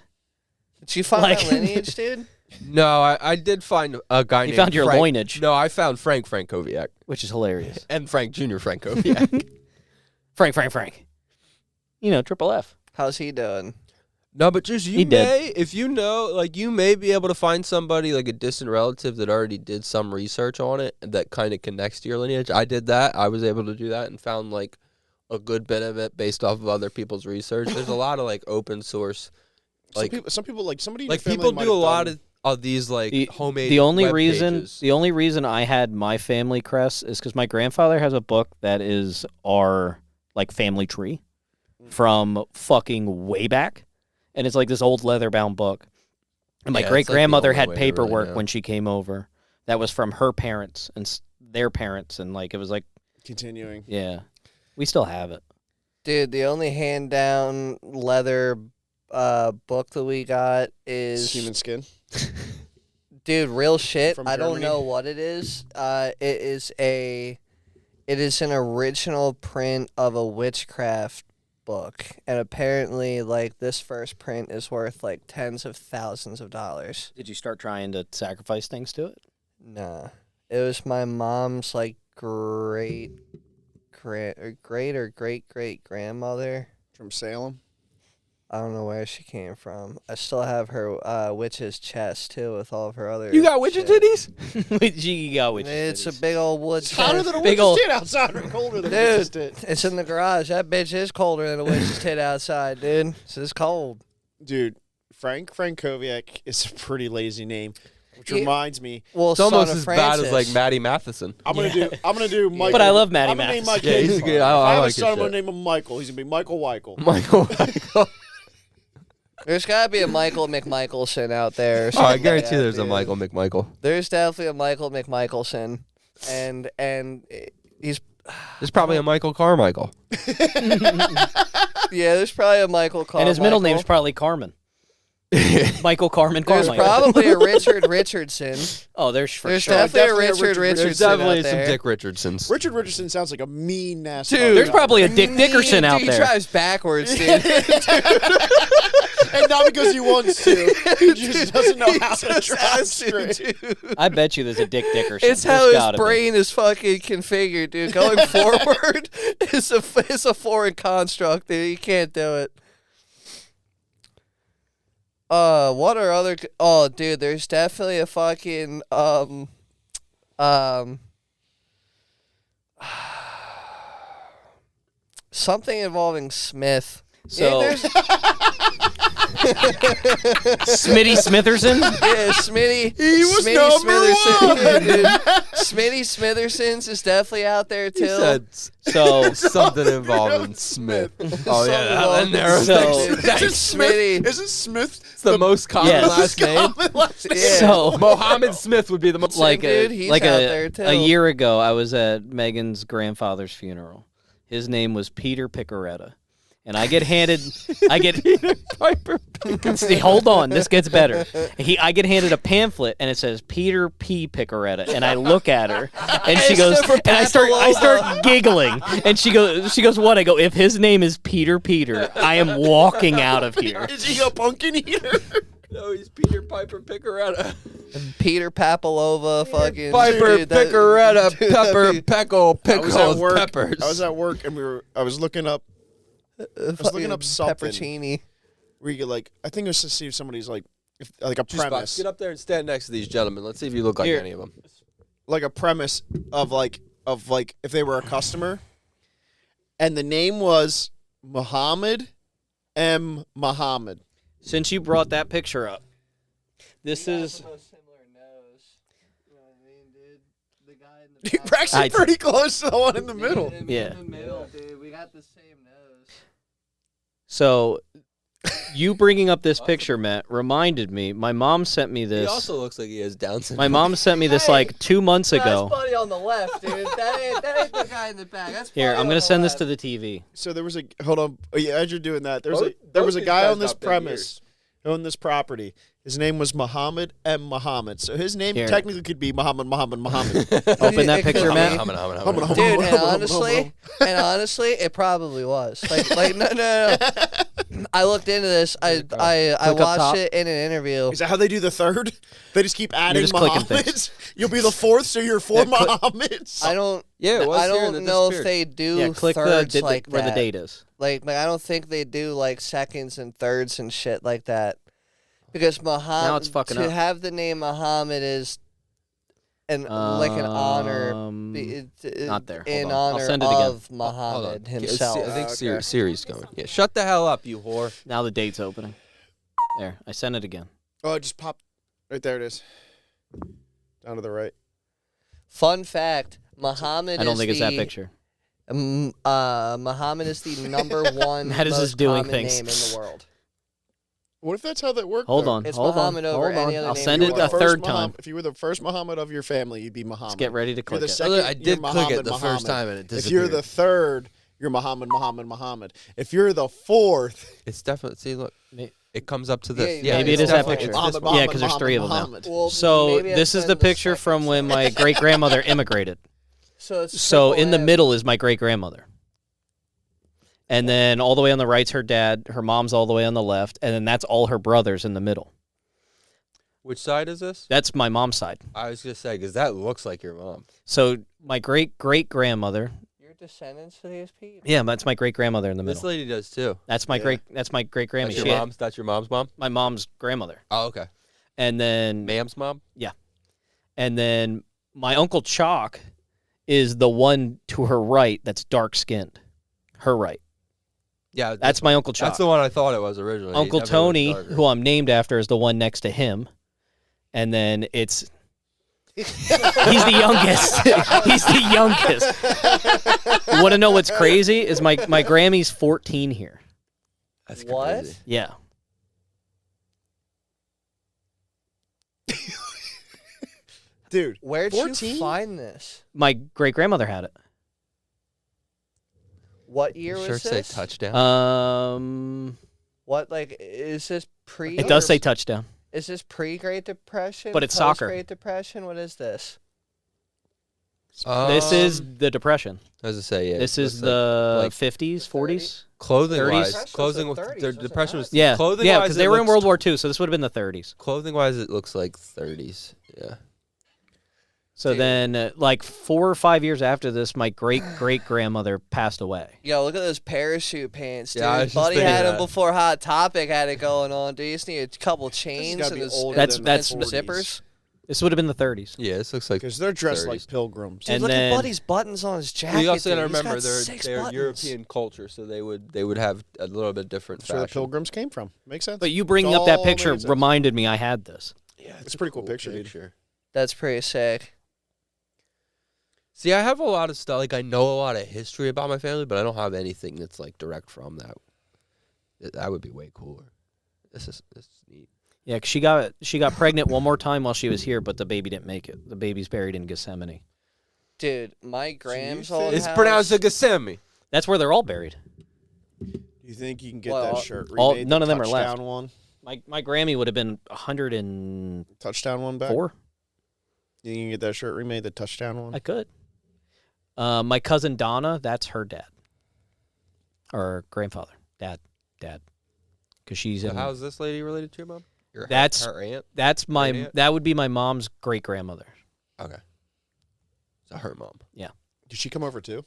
Did you find Like- my lineage, dude? No, I did find a guy You named found your Frank. loinage, No, I found Frank Frankowiak which is hilarious. and Frank Jr. Frankowiak. Frank. You know, Triple F. How's he doing? No, but just you He did. may, if you know, like you may be able to find somebody like a distant relative that already did some research on it that kind of connects to your lineage. I did that. I was able to do that and found like a good bit of it based off of other people's research. There's a lot of like open source, like Some people like somebody. in like your family people might do a have lot done- of these like The- homemade. The only web reason pages. the only reason I had my family crest is because my grandfather has a book that is our like family tree from fucking way back, and it's like this old leather bound book. And my Yeah, it's, like, great the grandmother only had way to really paperwork know. when she came over that was from her parents and their parents, and like it was like continuing. yeah, we still have it. Dude, the only hand down leather book that we got is Human skin. dude, real shit. From I don't Germany? know what it is. It is an original print of a witchcraft book, and apparently, like this first print is worth like tens of thousands of dollars. Did you start trying to sacrifice things to it? Nah, it was my mom's like great great grandmother. From Salem. I don't know where she came from. I still have her witch's chest too, with all of her other. You got witches shit. titties? You got which It's a big old wood It's hotter chest. than a Big witch's ol'- tit outside or colder than a witch's Dude, tit. it's in the garage. That bitch is colder than a witch's tit outside, dude. It's cold. Dude, Frank Frankoviak is a pretty lazy name, which Yeah. reminds me, Well, It's almost son of as bad as like Francis. Maddie Matheson. I'm gonna do Michael. But I love Matty I'm gonna name my Matheson. Yeah, kid. he's good. If I I have like a his son, I'm gonna shit. name him Michael. He's gonna be Michael Weichel. Michael. There's gotta be a Michael McMichelson out there. or Oh, I something like guarantee that, there's a dude. Michael McMichael. There's definitely a Michael McMichelson, and he's There's probably a Michael Carmichael. yeah. There's probably a Michael Carmichael. And his middle name's probably Carmen. Michael Carmen There's Carmichael. probably a Richard Richardson. Oh, there's for There's sure. definitely a definitely a Richard Richard There's Richardson definitely out some there. Dick Richardsons. Richard Richardson sounds like a mean, nasty. Dude. There's probably a Dick Dickerson out He there. drives backwards, dude. and not because he wants to. He just doesn't know how to Just drive has to, straight. dude. I bet you there's a Dick Dickerson. It's how There's his gotta be. brain is fucking configured, dude. Going forward is a foreign construct, dude. You can't do it. What are other? Oh, dude, there's definitely a fucking something involving Smith. So Yeah, Smitty Smitherson. yeah, Smitty. He was Smitty number Smitherson, dude. Smitty Smithersons is definitely out there too. He said So something involving Smith. Oh yeah, and there was So- that's Smitty. Isn't Smith It's the most common Yes. last name. Yeah. so Mohammed Smith would be the most. like dude, he's like out there, too. a year ago, I was at Megan's grandfather's funeral. His name was Peter Picaretta, and I get Piper. See, hold on, this gets better. I get handed a pamphlet and it says Peter P. Picaretta, and I look at her and she It's goes, for and I start Papalova. giggling, and she goes, what? I go, if his name is Peter, I am walking out of here. Is he a pumpkin eater? No, he's Peter Piper Picaretta. Peter Papalova, fucking Piper dude, that- Picaretta. dude, Pepper that'd Peckle I was at Pickles work. Peppers. I was at work and I was looking up looking up something. Peppercini. where you get like, I think it was to see if somebody's like, if like a Juicebox, premise, get up there and stand next to these gentlemen. Let's see if you look like Here. any of them. like a premise of like if they were a customer, and the name was Muhammad M. Muhammad. Since you brought that picture up, this is You're actually I- pretty close to the one in the middle. Yeah. Dude, we got the same nose. so. You bringing up this picture, Matt, reminded me. My mom sent me He this. also looks like he has Down My syndrome. mom sent me this like 2 months ago. That's buddy on the left, dude. That ain't the guy in the back. That's Here, buddy I'm on gonna the send this left. to the TV. So there was a hold on. Oh, yeah, as you're doing that, there Both was a these guy guys on this got big premise who owned this property. His name was Muhammad M. Muhammad. So his name Here. technically could be Muhammad. Open It that could picture, be. Matt. Dude, and honestly, it probably was. Like no. I looked into this. I Click up watched top. it in an interview. Is that how they do the third? They just keep adding just clicking Muhammads. You'll be the fourth, so you're four Yeah, click- Muhammads. I don't. Yeah, it was I here and don't it know if disappeared. they do Yeah, click the, thirds the like where that. the date is. Like I don't think they do like seconds and thirds and shit like that. Because Muhammad, Now it's fucking to up. have the name Muhammad is like an honor. Not there. Hold In on. I'll honor send it again. of Muhammad Hold on. himself. I think Okay. Siri's going. Yeah, shut the hell up, you whore. Now the date's opening. There, I sent it again. Oh, it just popped. Right there it is. Down to the right. Fun fact: Muhammad. I don't is think it's that the- picture. Muhammad is the number one Matt is most just doing common things. name in the world. What if that's how that worked? Hold though? on, It's hold Muhammad on, over hold on. any other I'll name send in it the a world. first third Muhammad- time. If you were the first Muhammad of your family, you'd be Muhammad. Let's get ready to If you're click the it. second, I you're did click Muhammad, it the Muhammad. first time and it If you're the disappeared. third, you're Muhammad. If you're the fourth, It's definitely. See, look, May- it comes up to Yeah, this. yeah, Maybe it's it is that definitely- picture. it's Muhammad, this Muhammad, Yeah, 'cause there's Muhammad, three of them now. Muhammad. Well, So maybe I this is send the picture second from when one. my great grandmother immigrated. So it's So triple in the M. middle is my great grandmother. And then all the way on the right's her dad, her mom's all the way on the left, and then that's all her brothers in the middle. Which side is this? That's my mom's side. I was gonna say because that looks like your mom. So my great great grandmother, descendants of these people? Yeah, that's my great grandmother in the This middle. lady does too. That's my Yeah. great. That's my great Grammy. That's your mom's. That's your mom's mom. My mom's grandmother, Oh, okay. and then Ma'am's mom. my uncle Chalk is the one to her right that's dark skinned. Her right. Yeah, That's my uncle Chalk. That's the one I thought it was originally. He Uncle definitely Tony, looks darker. who I'm named after, is the one next to him, and then it's. He's the youngest. He's the youngest. You want to know what's crazy? Is my Grammy's 14 here. That's What? crazy. Yeah. Dude, Where'd you 14? find this? My great grandmother had it. What year was Shirts say this? touchdown. What, like, is this pre? It does say touchdown. Is this pre-Great Depression? But it's soccer. Great Depression. What is this? This is the Depression. I was to say, yeah. This is looks like the like 50s, 40s. clothing 30s. wise. Depression Clothing. was the 30s, The wasn't depression it? was. Yeah, Clothing yeah, wise, because they were in World War II, so this would have been the 30s. Clothing wise, it looks like 30s. Yeah. So Dude. then, like 4 or 5 years after this, my great great grandmother passed away. Yo, look at those parachute pants, dude. Yeah, I was just Buddy thinking had them that. before Hot Topic had it going on. Dude, you just need a couple chains gotta and be this, older That's- than that's- the and some 40s. zippers. This would have been the 30s. Yeah, this looks like. Because they're dressed like 30s. pilgrims. Dude, And look then- at Buddy's buttons on his jacket. You also dude. gotta He's remember got they're 6 they're buttons. European culture, so they would have a little bit different That's where the fashion. pilgrims came from. Makes sense. But you bringing It's up that all picture makes sense. reminded me I had this. Yeah, It's a pretty cool picture, dude. That's pretty sick. See, I have a lot of stuff. Like I know a lot of history about my family, but I don't have anything that's like direct from that. That would be way cooler. This is neat. Yeah, 'cause she got pregnant one more time while she was here, but the baby didn't make it. The baby's buried in Gethsemane. Dude, my Gram's think- old It's house. pronounced a Gethsemane. That's where they're all buried. Do you think you can get Well, that shirt all- remade? none the of them are left. touchdown one? My Grammy would have been 104. Touchdown one back? You think you can get that shirt remade, the touchdown one? I could. My cousin Donna, that's her dad. Or grandfather. Dad. Because she's So in. how's this lady related to your mom? That's- her aunt. That's my. Great aunt? That would be my mom's great grandmother. Okay. So her mom. Did she come over too?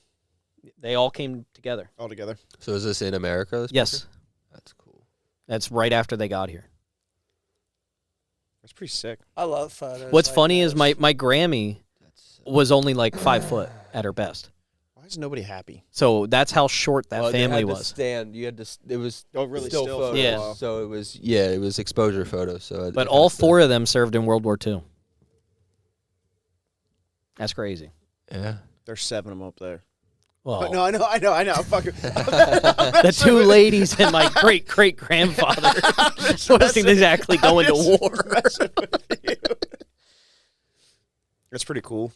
They all came together. All together? So is this in America? This Yes, picture? That's cool. that's right after they got here. That's pretty sick. I love photos. What's like funny is this. my Grammy That's was only like 5 foot at her best. Why is nobody happy? So that's how short that Well, they family had to was. stand. You had to. It was Oh, really? still Still photos. Yeah. So it was. Yeah, it was exposure photos. So. But all 4 of them served in World War II. That's crazy. Yeah. There's 7 of them up there. Well, But no, I know. I'm fucking. the 2 ladies and my great great grandfather wasn't exactly going to war. That's pretty cool.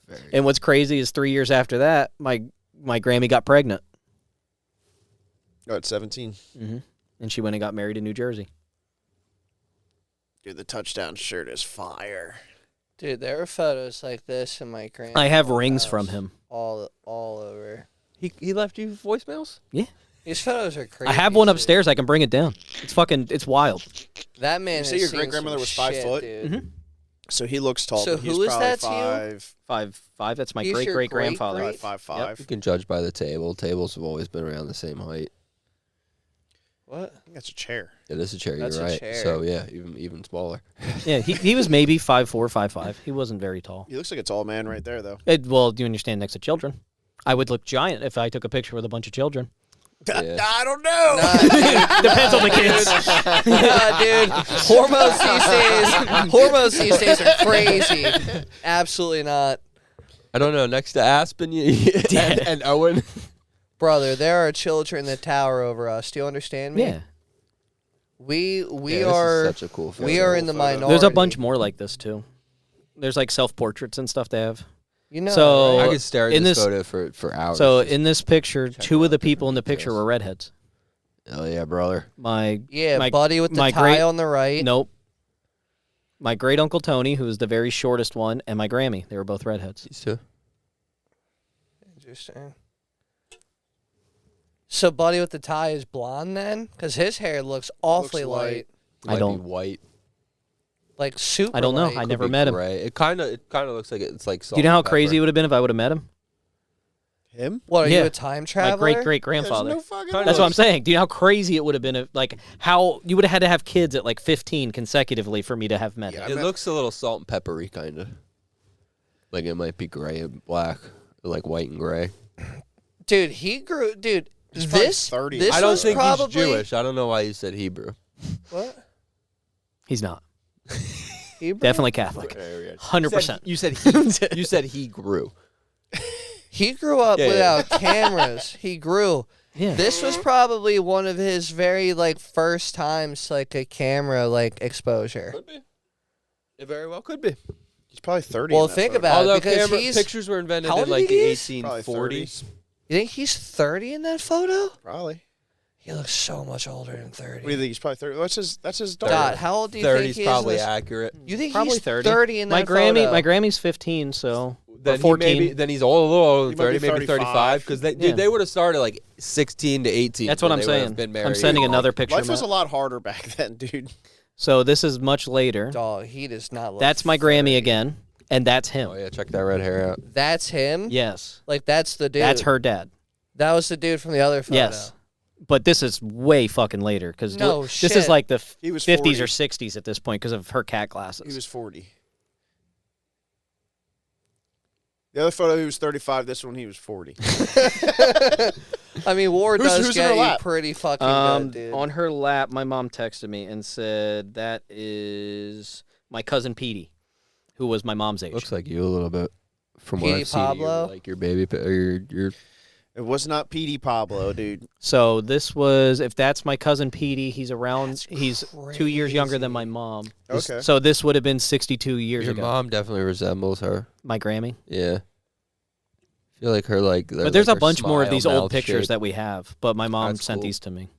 Very. And what's crazy is 3 years after that, my Grammy got pregnant, Oh, at 17. mm-hmm. and she went and got married in New Jersey. Dude, the touchdown shirt is fire. Dude, there are photos like this in my Gram. I have rings from him. all over. He left you voicemails? These photos are crazy. I have one dude. upstairs. I can bring it down. It's wild. That man. You say has your seen great-grandmother some was 5 shit, foot? dude. Mhm. So he looks tall. So but he's who is probably that to you? 5'5". That's my He's great your great grandfather. great- 5'5". You can judge by the table. Tables have always been around the same height. What? I think that's a chair. It is a chair. That's You're a right. chair. So yeah, even smaller. Yeah, he was maybe 5'4", 5'5". He wasn't very tall. He looks like a tall man right there, though. Well, do you stand next to children? I would look giant if I took a picture with a bunch of children. Yeah. I don't know. Nah, dude. Depends on the kids. Nah, dude. Hormones these days are crazy. Absolutely not. I don't know. Next to Aspen and Owen. Brother, there are children in the tower over us. Do you understand me? Yeah, We Yeah, this is are such a cool photo. we are in the photo. minority. there's a bunch more like this too. There's like self-portraits and stuff they have. You know, So- right? I could stare at in this this- photo for hours. So just- in this picture, check 2 out of the different people in the picture details. were redheads. hell yeah, brother. My yeah, my- buddy with the my tie great- on the right. Nope. My great uncle Tony, who was the very shortest one, and my Grammy. They were both redheads. These two. Interesting. So, buddy with the tie is blonde then, because his hair looks awfully Looks light, I Might don't- be white. like super. I don't know. light. I Could never be met him. gray. It kind of looks like it's like. Do you know how salt and crazy it pepper. would have been if I would have met him? Him? What, are Yeah. you a time My traveler? great grandfather. There's no fucking That's what way. I'm saying. Do you know how crazy it would have been if, like, how you would have had to have kids at like 15 consecutively for me to have met Yeah, him? It looks a little salt and peppery, kind of. Like it might be gray and black, or like white and gray. Dude, he grew. Dude, He's probably this 30. this I don't was think probably, he's Jewish. I don't know why you said Hebrew. What? He's not. Hebrew? Definitely Catholic. 100%. You said you said he grew. He grew up Yeah, without cameras. He grew. Yeah. This was probably one of his very like first times like a camera like exposure. Could be. It very well could be. He's probably 30. Well, in that think photo. about it Although because he's. pictures were invented how in old like do you the think he Probably 1840s. You think he's 30 in that photo? Probably. He looks so much older than 30. What do you think? He's probably 30. That's his daughter. Dot, how old do you think 30's he is? probably in this- accurate. You think Probably he's 30. in My that photo? Grammy's 15, so Then or 14. then he's a little older He than might be 30, maybe 35. 35. Because Yeah. they would have started like 16 to 18. That's what when I'm they would have saying. Been married. I'm sending another picture. Life was a Matt. lot harder back then, dude. So this is much later. Dog, he does not look. That's my 30. Grammy again, and that's him. Oh yeah, check that red hair out. That's him. Yes, Like that's the dude. that's her dad. That was the dude from the other photo. Yes, but this is way fucking later because No this shit. is like the He was 50s 40. or 60s at this point because of her cat glasses. He was 40. The other photo, he was 35. This one, he was 40. I mean, war Who's- does who's in get her you lap? pretty fucking good, dude. On her lap, my mom texted me and said that is my cousin Petey, who was my mom's age. Looks like you a little bit. From what Petey I've seen, of you, Pablo? like your baby, or your It was not Petey Pablo, dude. So this was, if that's my cousin Petey, he's around. That's He's 2 years younger than my mom. Okay. So this would have been 62 years your ago. mom definitely resembles her. My Grammy. Yeah. I feel like her like. But there's like a her bunch more of smile, these old mouth pictures shape. that we have. But my mom That's sent cool. these to me.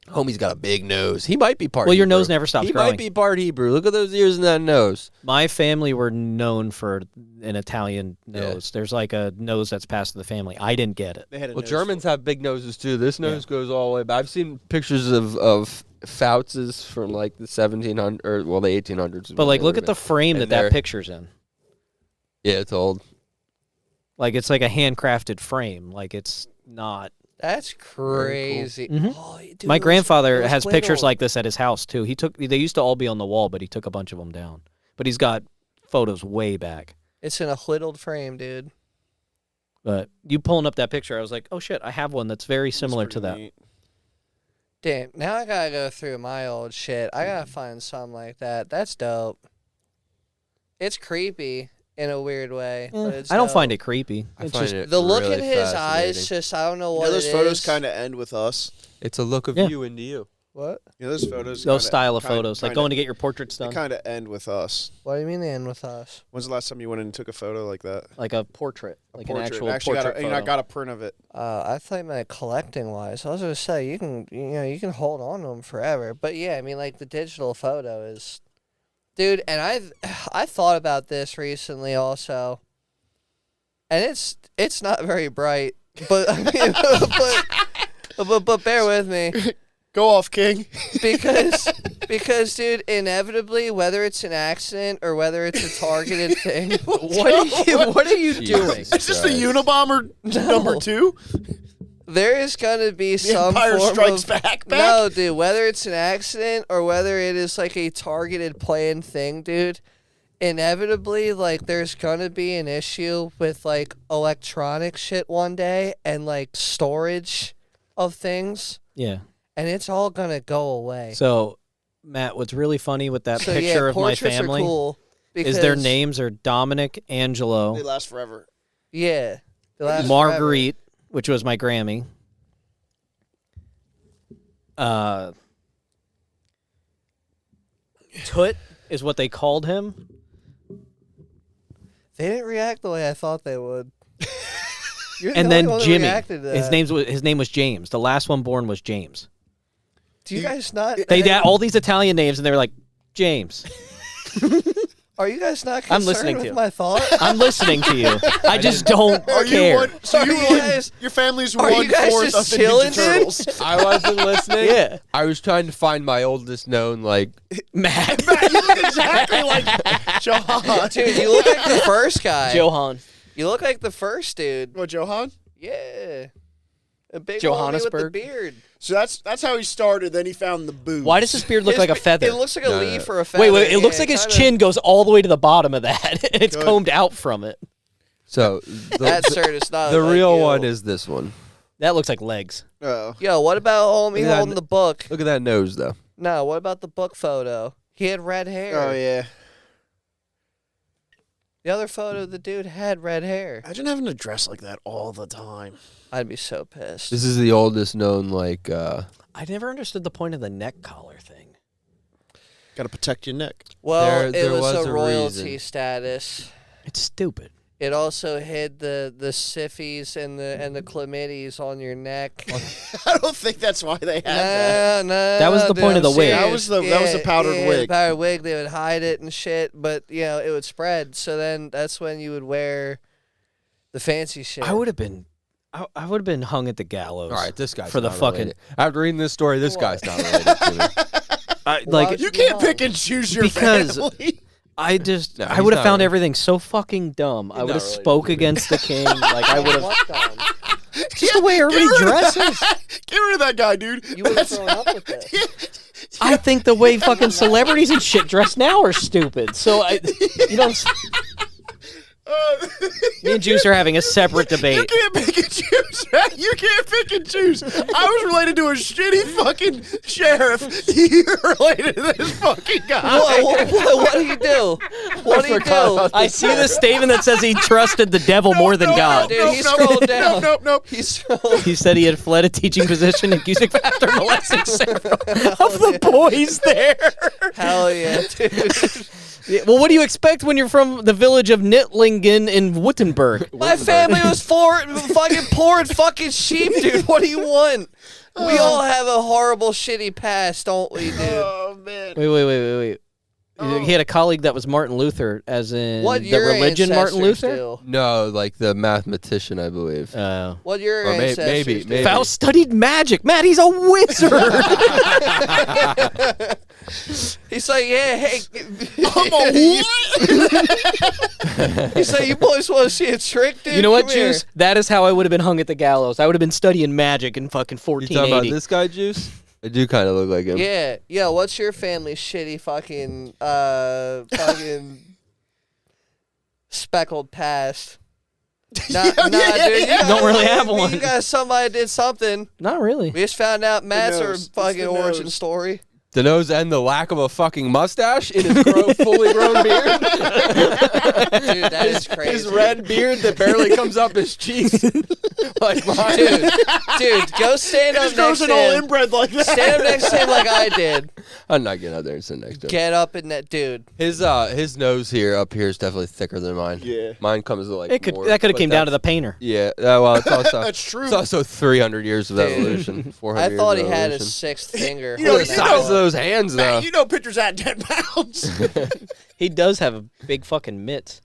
Homie's got a big nose. He might be part. Well, your Hebrew. nose never stops He growing. might be part Hebrew. Look at those ears and that nose. My family were known for an Italian Yeah. nose. There's like a nose that's passed to the family. I didn't get it. They had a Well, nose Germans for- have big noses too. This nose goes all the way back. I've seen pictures of Fouts from like the 1700s, or well, the 1800s. But like, look at the frame And that they're- picture's in. Yeah, it's old. Like it's like a handcrafted frame. Like it's not. That's crazy. Mhm. Oh, dude, My it was- grandfather it was has pictures little. like this at his house too. They used to all be on the wall, but he took a bunch of them down. But he's got photos way back. It's in a whittled frame, dude. But you pulling up that picture, I was like, oh shit, I have one that's very similar to pretty that. neat. Damn, now I gotta go through my old shit. I gotta find something like that. That's dope. It's creepy in a weird way. But it's I don't dope. find it creepy. I It's find just it The look really in his eyes, fascinating. just I don't know You what know, those it photos is. kind of end with us. It's a look of Yeah. you into you. What? You know, those photos. those kinda- style of kinda- photos, like kinda- going to get your portraits They done, kind of end with us. What do you mean they end with us? When's the last time you went in and took a photo like that? like a portrait, A like portrait. an actual Actually portrait got a, photo. I got a print of it. I thought you meant collecting wise. I was gonna say you can hold on to them forever. But yeah, I mean like the digital photo is, dude. And I thought about this recently also, and it's not very bright. But I mean, but bear with me. Go off, King. Because dude, inevitably, whether it's an accident or whether it's a targeted thing, What are you doing? Jesus Is this the Christ. Unabomber number 2? there is gonna be The some Empire form Strikes of Back. no, dude. Whether it's an accident or whether it is like a targeted planned thing, dude. Inevitably, like there's gonna be an issue with like electronic shit one day and like storage of things, Yeah. and it's all gonna go away. So, Matt, what's really funny with that So, picture yeah, of my portraits family are cool is their because- names are Dominic, They Angelo, last forever. Yeah, they last forever. Marguerite, which was my Grammy. Toot is what they called him. They didn't react the way I thought they would. You're the And only then one that Jimmy. reacted to that. His name was James. The last one born was James. Do you guys not? They had all these Italian names, and they were like, James. Are you guys not I'm concerned listening to with you. my thought? I'm listening to you. I just don't Are you care. one? So Are you you one, guys- your family's are you guys 1/4 just of the chilling, Ninja dude? Turtles. I wasn't listening. Yeah. I was trying to find my oldest known like Matt. You look exactly like Johan. Dude, you look like the first guy. Johan. You look like the first dude. What, Johan? Yeah. A big homie with the Johannesburg? beard. So that's how he started. Then he found the booze. Why does his beard look like a feather? It looks like a No, leaf no. or a feather. Wait, it looks like his kinda- chin goes all the way to the bottom of that, and it's Good. combed out from it. So That shirt is not the like real you. one is this one. That looks like legs. Oh. Yo, what about homie Look at that holding n- the book? Look at that nose though. No, what about the book photo? He had red hair. Oh yeah. The other photo, the dude had red hair. Imagine having to dress like that all the time. I'd be so pissed. This is the oldest known like I never understood the point of the neck collar thing. Got to protect your neck. Well, there it was, was a a royalty reason. status. It's stupid. It also hid the syphies and the chlamydias on your neck. I don't think that's why they had that. No, That was the dude, point of I'm the wig. That was the- that was the powdered yeah, wig. The powdered wig. They would hide it and shit, but it would spread. So then that's when you would wear the fancy shit. I would have been hung at the gallows. all right, this guy's for the not fucking related. After reading this story, this What? guy's not related to me. I, Why like would You be can't hung? pick and choose your Because- family. I just No, I he's would have not found related. everything so fucking dumb. I He's would have not related spoke to me. against the king. Like I would have What done? just the way everybody Get rid of dresses. that. Get rid of that guy, dude. You would have That's- grown up with it. I think the way fucking celebrities and shit dress now are stupid. So me and Juice are having a separate You debate. can't pick and choose, right? You can't pick and choose. I was related to a shitty fucking sheriff. You're related to this fucking guy. What do you do? What do you do? I see the statement that says he trusted the devil more than God. Dude, he scrolled down. Nope. He's scrolled. He said he had fled a teaching position in Cusick after molesting several of the boys there. Hell yeah, dude. Yeah, well, what do you expect when you're from the village of Nittlingen in Wittenberg? My family was fucking poor and fucking sheep, dude. What do you want? We all have a horrible, shitty past, don't we, dude? Oh man. Wait. He had a colleague that was Martin Luther, as in What the your religion Martin ancestors Luther? do? No, like the mathematician, I believe. What your Or ancestors maybe- do? maybe. Faust studied magic. Matt, he's a wizard. He's like, yeah, hey. I'm a what? He's like, you boys want to see a trick, dude? You know what, Come here." Juice? That is how I would have been hung at the gallows. I would have been studying magic in fucking You talking about 1480. this guy, Juice? I do kind of look like him. Yeah. What's your family's shitty fucking speckled past? Nah, dude. You Don't really have one. You got somebody did something. Not really. We just found out Matt's nose. It's fucking the origin nose. story. The nose and the lack of a fucking mustache in his fully grown beard. Dude, that is crazy. His red beard that barely comes up his cheeks. Like mine. Dude, go stand up Just next goes in to all him. inbred like that. Stand up next to him like I did. I'm not getting out there and sitting next to him. Get up in that dude. His nose up here is definitely thicker than mine. Yeah. Mine comes to like That could more, have but came down to the painter. Yeah, well, it's also That's true. It's also 300 years of Dude. evolution. 400 I years thought of he had a evolution. sixth finger. You know, Look at the size of those hands, though. Matt, you know pictures at 10 pounds. He does have a big fucking mitt.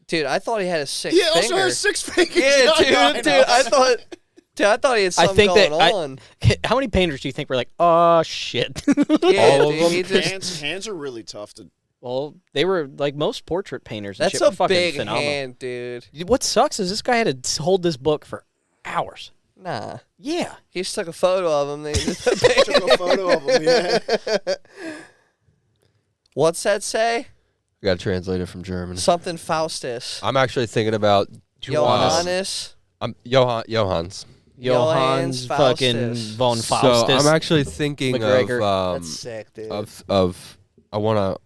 Dude, I thought he had a sixth He also finger. has 6 fingers. Yeah, I dude, know. I thought he had something think that going on. How many painters do you think were like, oh shit? Yeah, all of dude, them. he just, Hands are really tough to. Well, they were like most portrait painters. And that's shit were a fucking big phenomenal. hand, dude. What sucks is this guy had to hold this book for hours. Nah, Yeah. he just took a photo of him. Took a photo of him. Yeah. What's that say? I got to translate it from German. Something Faustus. I'm actually thinking about Johannes. Johans. Johannes fucking Faustus. von So Faustus. I'm actually thinking McGregor. of That's sick, dude. I want to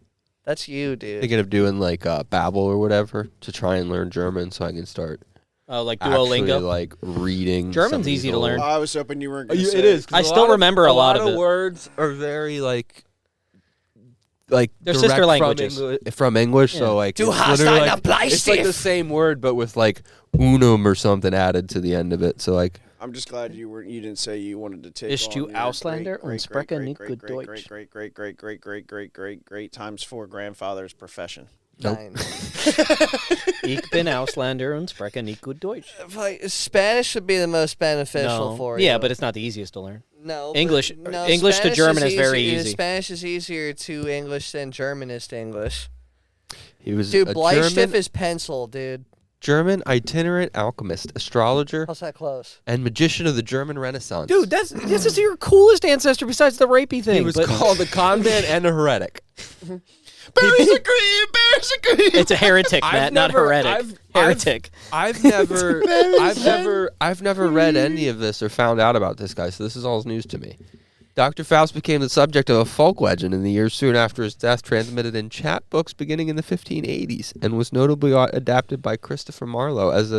That's you, dude. thinking of doing like Babbel or whatever to try and learn German so I can start like actually Duolingo. like reading. German's some of these easy to old- learn. I was hoping you weren't going to say It is. 'cause I a still lot of- remember a lot of it. words are very like They're direct sister from languages. from English. Yeah. So like Du it's hast literally eine like, it's like the Bleistift. same word but with like unum or something added to the end of it. So like I'm just glad you didn't say you wanted to take. Bist on du your Ausländer great, und spreche nicht gut great, Deutsch? great times 4 grandfather's profession. Nope. Nine. Ich bin Ausländer und spreche nicht gut Deutsch. Like, Spanish would be the most beneficial No. for you. Yeah, but it's not the easiest to learn. No, but- English- no, English to Spanish German is very easier- easy. Spanish is easier to English than German is to English. he was Dude, a Bleistift German. is pencil, dude. German itinerant alchemist, astrologer, How's that close? and magician of the German Renaissance. Dude, this is your coolest ancestor besides the rapey thing. he was but called a convent and a heretic. Berries are green, berries are green. it's a heretic, Matt, not heretic. Heretic. I've never read any of this or found out about this guy, so this is all news to me. Dr. Faust became the subject of a folk legend in the years soon after his death, transmitted in chapbooks beginning in the 1580s, and was notably adapted by Christopher Marlowe as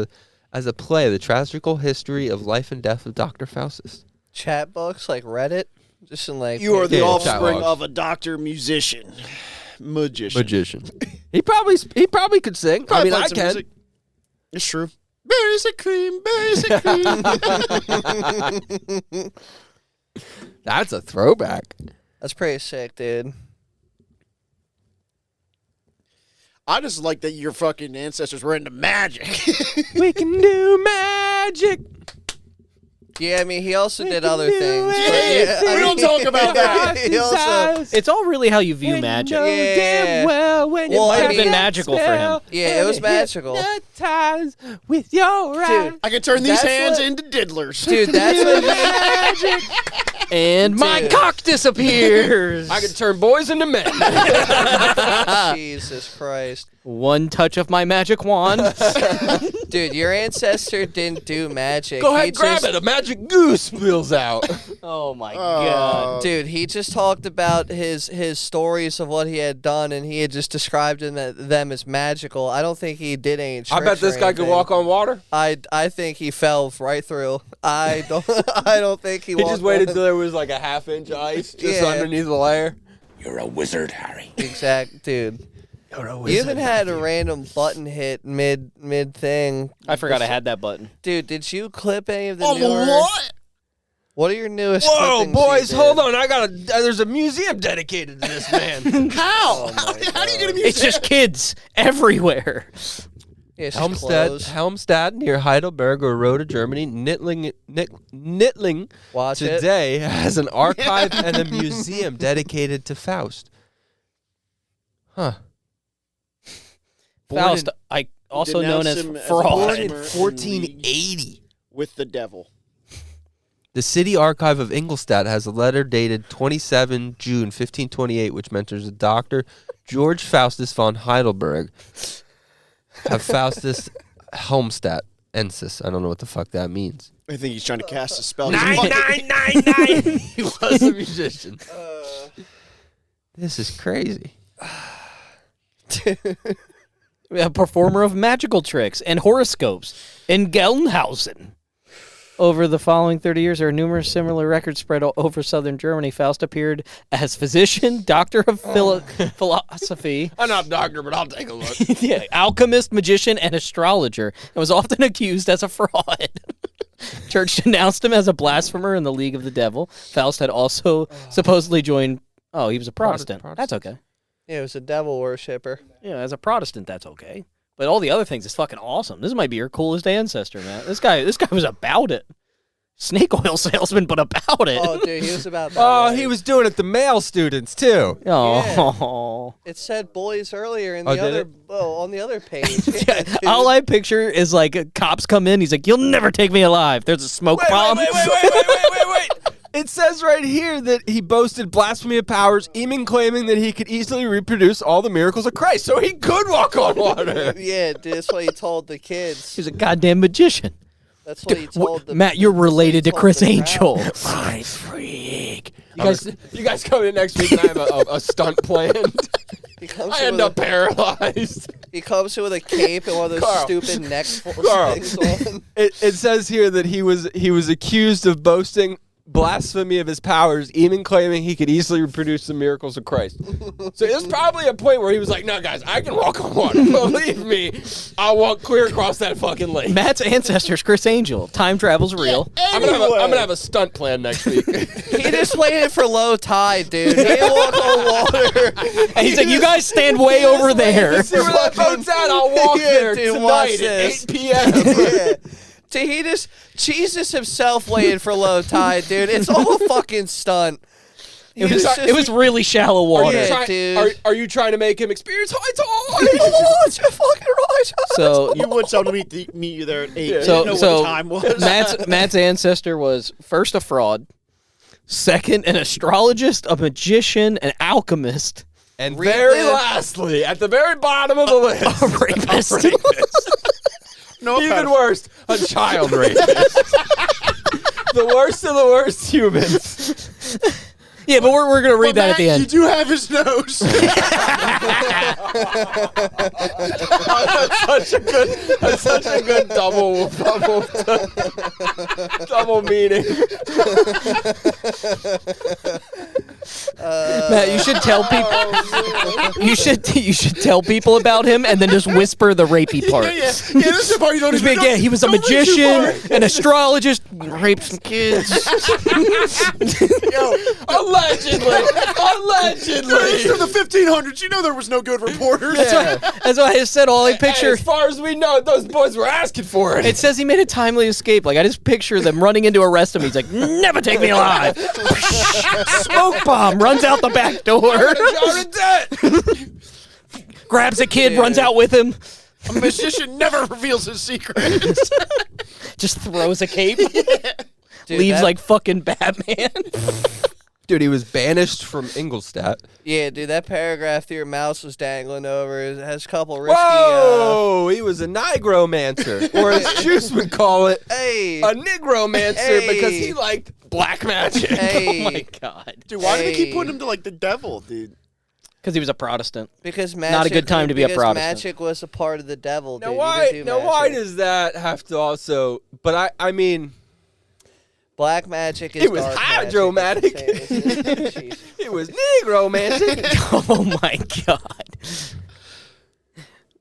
a play, The Tragical History of Life and Death of Dr. Faustus. Chat books like Reddit? Just in like. You are the Yeah, offspring chat of a doctor, musician, magician. Magician. he probably could sing. I mean, I can. Music. It's true. Berries are cream, berries are cream. That's a throwback. That's pretty sick, dude. I just like that your fucking ancestors were into magic. We can do magic. Yeah, I mean, he also did other things. But Yeah, we don't talk about that. He also, It's all really how you view magic. Yeah. Well, when Well, I It would have mean- been magical for him. yeah, it was magical. Ties with your eyes. Dude, I can turn these That's hands what- into diddlers. dude, that's what And my Dude. cock disappears. I can turn boys into men. Jesus Christ. One touch of my magic wand. Dude, your ancestor didn't do magic. Go He ahead, grab just- it. A magic goose spills out. Oh my god. Dude, he just talked about his stories of what he had done, and he had just described them as magical. I don't think he did any tricks I bet this or guy could anything. walk on water. I think he fell right through. I don't think he He walked just waited on till there was like a half-inch ice just Yeah. underneath the layer. You're a wizard, Harry. Exact, dude. You're a You even had a random button hit mid thing. I forgot I had that button. Dude, did you clip any of the Oh, newer? what? What are your newest? Whoa, clippings boys, you hold did? on. There's a museum dedicated to this man. How? Oh my How do you get a God. museum? It's just kids everywhere. Yeah, it's just clothes. Helmstedt near Heidelberg or Rhoda, Germany. Nittling Watch it. today has an archive and a museum dedicated to Faust. Huh. Born Faust, in- I also known Denounce as him as a fraud. Born in Blasphemer 1480. with the devil. The City Archive of Ingolstadt has a letter dated 27 June 1528, which mentions a Dr. George Faustus von Heidelberg of Faustus Helmstedtensis. I don't know what the fuck that means. I think he's trying to cast a spell. 9999. He was a musician. This is crazy. A performer of magical tricks and horoscopes in Gelnhausen. Over the following 30 years, there are numerous similar records spread over southern Germany. Faust appeared as physician, doctor of philosophy, I'm not a doctor, but I'll take a look. yeah, alchemist, magician, and astrologer, and was often accused as a fraud. Church denounced him as a blasphemer in the League of the Devil. Faust had also supposedly joined... Oh, he was a Protestant. That's okay. Yeah, it was a devil worshipper. Yeah, as a Protestant, that's okay. But all the other things is fucking awesome. This might be your coolest ancestor, man. This guy was about it. Snake oil salesman, but about it. Oh, dude, he was about that. Oh, right? he was doing it to male students, too. Oh. It said boys earlier in Oh, the did other. it? Oh, on the other page. Yeah, dude. All I picture is like cops come in. He's like, "You'll never take me alive." There's a smoke bomb. Wait. It says right here that he boasted blasphemy of powers, even claiming that he could easily reproduce all the miracles of Christ. So he could walk on water. Yeah, dude, that's what he told the kids. He's a goddamn magician. That's what he told the Matt, you're related to told Chris the Angel. crowd. Mind freak. You guys come in next week and I have a stunt planned. He comes I in end with up paralyzed. He comes in with a cape and one of those Carl. stupid neck Carl. things on. It says here that he was accused of boasting blasphemy of his powers, even claiming he could easily reproduce the miracles of Christ. So there's probably a point where he was like, "No, guys, I can walk on water. Believe me, I'll walk clear across that fucking lake." Matt's ancestors, Chris Angel. Time travel's real. I'm gonna have a stunt plan next week. He just waited for low tide, dude. He didn't walk on water. And he's like, "You guys stand way over there." See where that boat's at? I'll walk Yeah, there dude, watch tonight at this. 8 p.m. Yeah. Dude, he just Jesus himself waited for low tide, dude. It's all a fucking stunt. It was really shallow Are water. you, Yeah, dude. are you trying to make him experience high tide? Oh, it's a fucking right. So You want someone to meet you there at 8. Yeah. You So- didn't know so what the time was. Matt's ancestor was first a fraud, second an astrologist, a magician, an alchemist, And Read very the- last, at the very bottom of the list, a rapist. No even offense. worse, a child rapist. The worst of the worst humans. Yeah, but we're gonna read But that at the Matt, end. You do have his nose. That's such a good double meaning. Matt, you should tell people. you should tell people about him and then just whisper the rapey part. Yeah, this is the part you don't Just even be like, yeah, he was a don't read too magician, an astrologist, raped some kids. Yo, Allegedly. it's from the 1500s. You know there was no good reporters. That's why I said all I picture. As far as we know, those boys were asking for it. It says he made a timely escape. Like I just picture them running in to arrest him. He's like, "Never take me alive!" Smoke bomb runs out the back door. Grabs a kid, runs out with him. A magician never reveals his secrets. Just throws a cape. Dude, Leaves that- like fucking Batman. Dude, he was banished from Ingolstadt. Yeah, dude, that paragraph that your mouse was dangling over has a couple risky. Whoa! He was a nigromancer, or as Juice would call it, Hey, a nigromancer, because Hey. he liked black magic. hey, Oh my god. Dude, why do they keep Hey. putting him to like the devil, dude? Because he was a Protestant. because magic, a good time to be a because Protestant. Magic was a part of the devil. Now dude. why? You could do Now why magic. does that have to also? But I mean, black magic is it was dark hydromatic. magic. Jeez. It was nigromantic. Oh my god.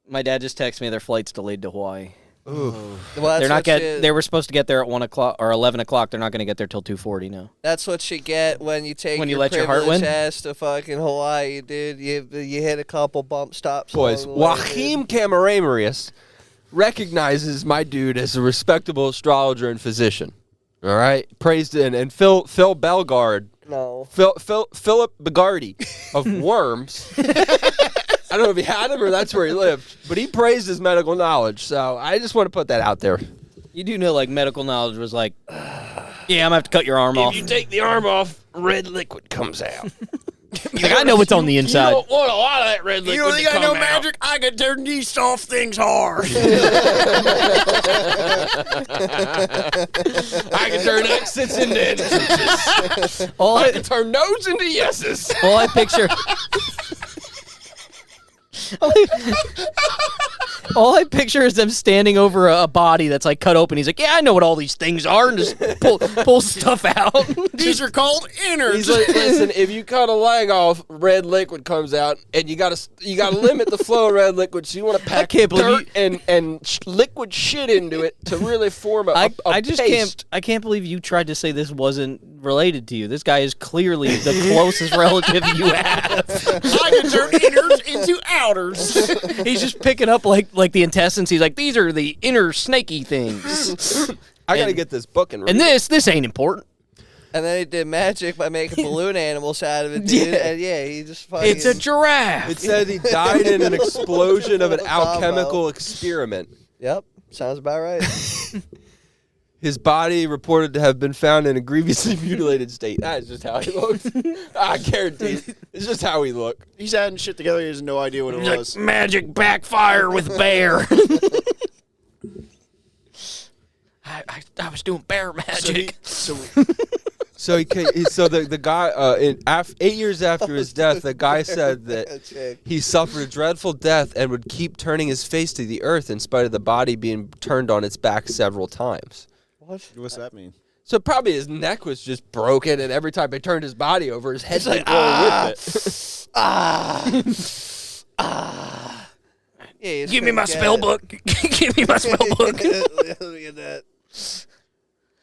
My dad just texted me their flight's delayed to Hawaii. Well, They're that's not what get. you- They were supposed to get there at 1 o'clock or 11 o'clock. They're not going to get there till 2:40 now. That's what you get when you take When you your let your heart privileged win? ass to fucking Hawaii, dude. You hit a couple bump stops. Boys, along the way, Joachim Cameramarius recognizes my dude as a respectable astrologer and physician. All right, praised and Phil Belgard, dude. No. Philip Begardy of Worms. I don't know if he had him or that's where he lived, but he praised his medical knowledge. So I just want to put that out there. You do know, like medical knowledge was like, yeah, I'm gonna have to cut your arm off. take the arm off, red liquid comes out. Like, I know what's on the inside. want a lot of that red liquid. You don't think I know magic? I can turn these soft things hard. I can turn exits into entrances. All I I, can turn no's into yeses. all I picture. All I picture is them standing over a body that's like cut open. He's like, "Yeah, I know what all these things are," and just pull stuff out. These are called innards. He's like, listen, if you cut a leg off, red liquid comes out, and you gotta limit the flow of red liquid. So you want to pack can't believe dirt and liquid shit into it to really form a I just paste. can't believe you tried to say this wasn't related to you. This guy is clearly the closest relative you have. I can turn innards into outers. He's just picking up like the intestines. He's like, these are the inner snaky things. I gotta and- get this book and read. And this ain't important. And then he did magic by making balloon animals out of it, dude. Yeah. And yeah, he just fucking. It's a giraffe. It said he died in an explosion of an Little combo. alchemical experiment. Yep, sounds about right. His body reported to have been found in a grievously mutilated state. That is just how he looked. I guarantee it. It's just how he looked. He's adding shit together. He has no idea what it was. Magic backfire with bear. I was doing bear magic. So So the guy 8 years after his death, the guy said that he suffered a dreadful death and would keep turning his face to the earth in spite of the body being turned on its back several times. What? what's that mean? So probably his neck was just broken, and every time they turned his body over, his head would go with it. Yeah, you just Give me my couldn't get spell it. book. Give me my spell book. Let me get that.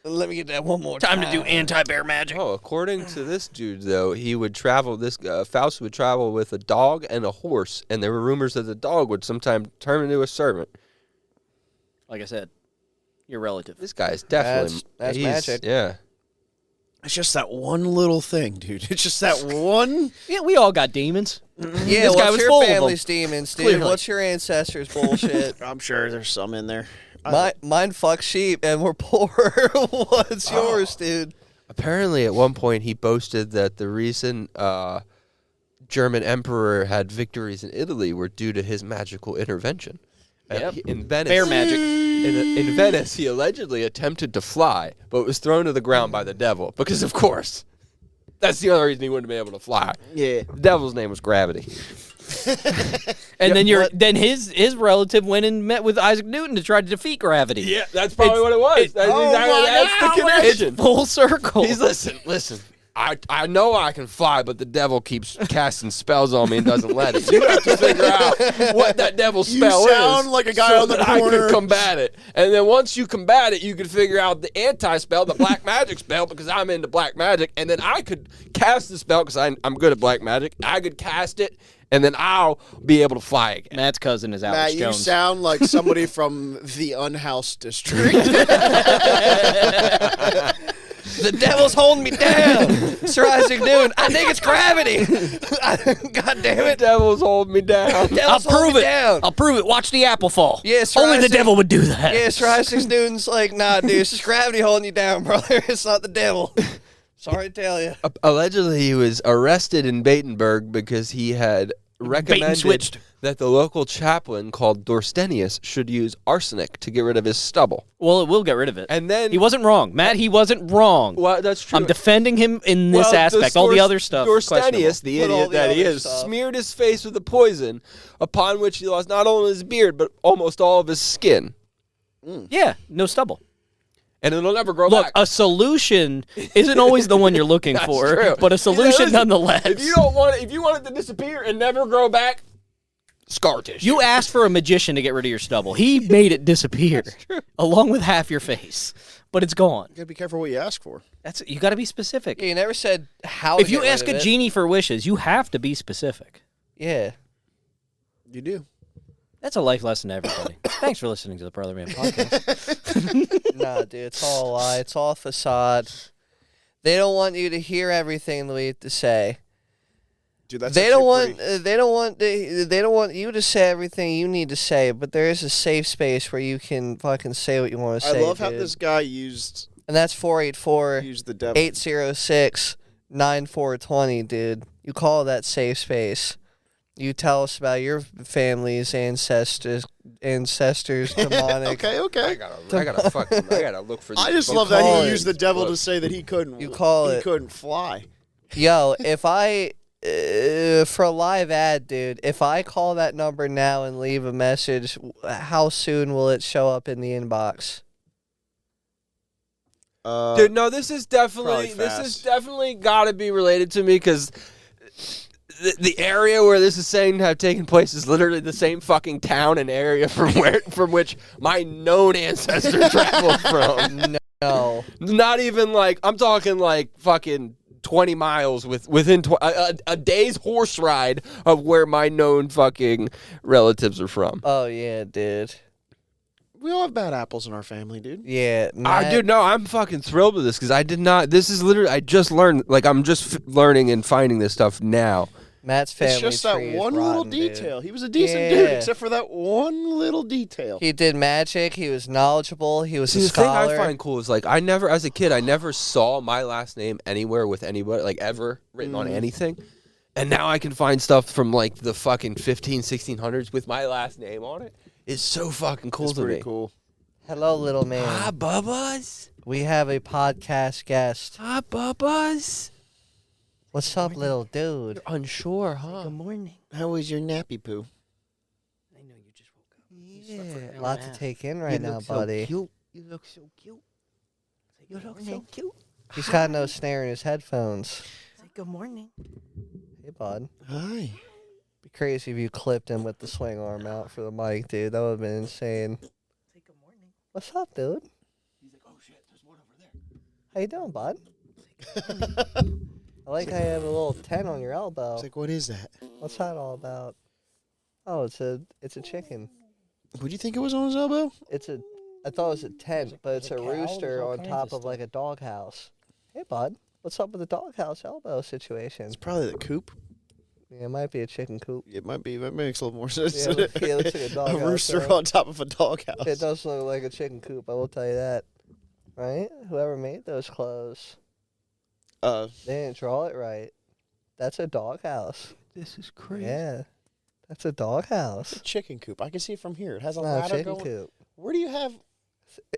Let me get that one more time. Time to do anti-bear magic. Oh, according to this dude, though, he would travel. Faust would travel with a dog and a horse, and there were rumors that the dog would sometime turn into a servant. Like I said, your relative. This guy is definitely That's he's- magic. Yeah. It's just that one little thing, dude. It's just that one. Yeah, we all got demons. Yeah, This guy what's was your full of 'em. family's demons, dude? Clearly. What's your ancestors' bullshit? I'm sure there's some in there. Mine fuck sheep and we're poor. What's yours, dude? Apparently, at one point, he boasted that the reason German emperor had victories in Italy were due to his magical intervention. Yep. In Venice, Bear magic. In Venice, he allegedly attempted to fly, but was thrown to the ground by the devil because, of course, that's the only reason he wouldn't be able to fly. Yeah. The devil's name was gravity. And then his relative went and met with Isaac Newton to try to defeat gravity. Yeah, that's probably what it was. That's oh exactly my that's God, the connection. It's full circle. He's listen. I know I can fly, but the devil keeps casting spells on me and doesn't let it. You have to figure out what that devil spell You sound is like a guy so on the that I corner. can combat it. And then once you combat it, you can figure out the anti-spell, the black magic spell, because I'm into black magic. And then I could cast the spell because I'm good at black magic. I could cast it, and then I'll be able to fly again. Matt's cousin is Alex Matt, you Jones. sound like somebody from the unhoused district. The devil's holding me down. Sir Isaac Newton. I think it's gravity. God damn The it. devil's holding me down. I'll Devil's holding prove me it. down. I'll prove it. Watch the apple fall. Yeah, Sir Only the Isaac- devil would do that. Yeah, Sir Isaac Newton's like, nah, dude, it's just gravity holding you down, brother. It's not the devil. Sorry to tell you. Allegedly, he was arrested in Batenburg because he had recommended switched. that the local chaplain called Dorstenius should use arsenic to get rid of his stubble. Well, it will get rid of it. And then He wasn't wrong. Matt, he wasn't wrong. well, that's true. I'm defending him in this Well, aspect. All the other stuff. Dorstenius, the But all idiot the that he other is, stuff. smeared his face with the poison, upon which he lost not only his beard but almost all of his skin, Yeah, no stubble. and it'll never grow Look, back. a solution isn't always the one you're looking That's for, true. but a solution Listen, nonetheless. If you want it to disappear and never grow back, scar tissue. You asked for a magician to get rid of your stubble. He made it disappear, along with half your face, but it's gone. You gotta be careful what you ask for. That's you got to be specific. Yeah, you never said how If to you get rid ask of a it. genie for wishes, you have to be specific. Yeah. You do. That's a life lesson to everybody. Thanks for listening to the Brother Man podcast. Nah, dude, it's all a lie. It's all facade. They don't want you to hear everything we have to say. Dude, that's They don't actually want. pretty- They don't want you to say everything you need to say. But there is a safe space where you can fucking say what you want to I say. love how dude. this guy used And that's 484 the devil. 806 9420, dude. You call that safe space. You tell us about your family's ancestors, demonic. Okay, okay. I gotta look for. I just You love that call he it- used the devil to say that he couldn't. You call he it- couldn't fly. Yo, if I for a live ad, dude, if I call that number now and leave a message, how soon will it show up in the inbox? Dude, no, this is definitely Probably fast. got to be related to me because the area where this is saying to have taken place is literally the same fucking town and area from which my known ancestor traveled from. No. Not even like I'm talking like fucking 20 miles within a day's horse ride of where my known fucking relatives are from. Oh yeah, dude. We all have bad apples in our family, dude. Yeah, Dude, no, I'm fucking thrilled with this because I did not. This is literally I just learned. Like I'm just learning and finding this stuff now. Matt's family It's just that tree is one little rotten, dude. detail. He was a decent Yeah. dude, except for that one little detail. He did magic. He was knowledgeable. He was See, a the thing scholar. I find cool is like I never, as a kid, I never saw my last name anywhere with anybody, like ever written on anything. And now I can find stuff from like the fucking 1600s with my last name on it. It's so fucking cool It's to pretty me. cool. Hello, little man. Hi, Bubbas. We have a podcast guest. Hi, Bubbas. What's up, little dude? You're unsure, huh? morning. How was your nappy poo? I know you just woke up. Yeah, a lot to take in right now, buddy. You look so cute. You look so cute. He's got no snare in his headphones. Say good morning. Hey, bud. Hi. Be crazy if you clipped him with the swing arm out for the mic, dude. That would have been insane. Say good morning. What's up, dude? He's like, oh shit, there's one over there. How you doing, bud? I like how you have a little tent on your elbow. It's like, what is that? What's that all about? Oh, it's a chicken. What do you think it was on his elbow? I thought it was a tent, but it's a rooster on top of like a doghouse. Hey, bud. What's up with the doghouse elbow situation? It's probably the coop. Yeah, it might be a chicken coop. It might be. That makes a little more sense. Yeah, it looks like a a doghouse. rooster right? on top of a doghouse. It does look like a chicken coop, I will tell you that. Right? Whoever made those clothes, they didn't draw it right. That's a doghouse. This is crazy. Yeah. That's a doghouse. It's a chicken coop. I can see it from here. It has It's a not a ladder chicken going. coop. Where do you have?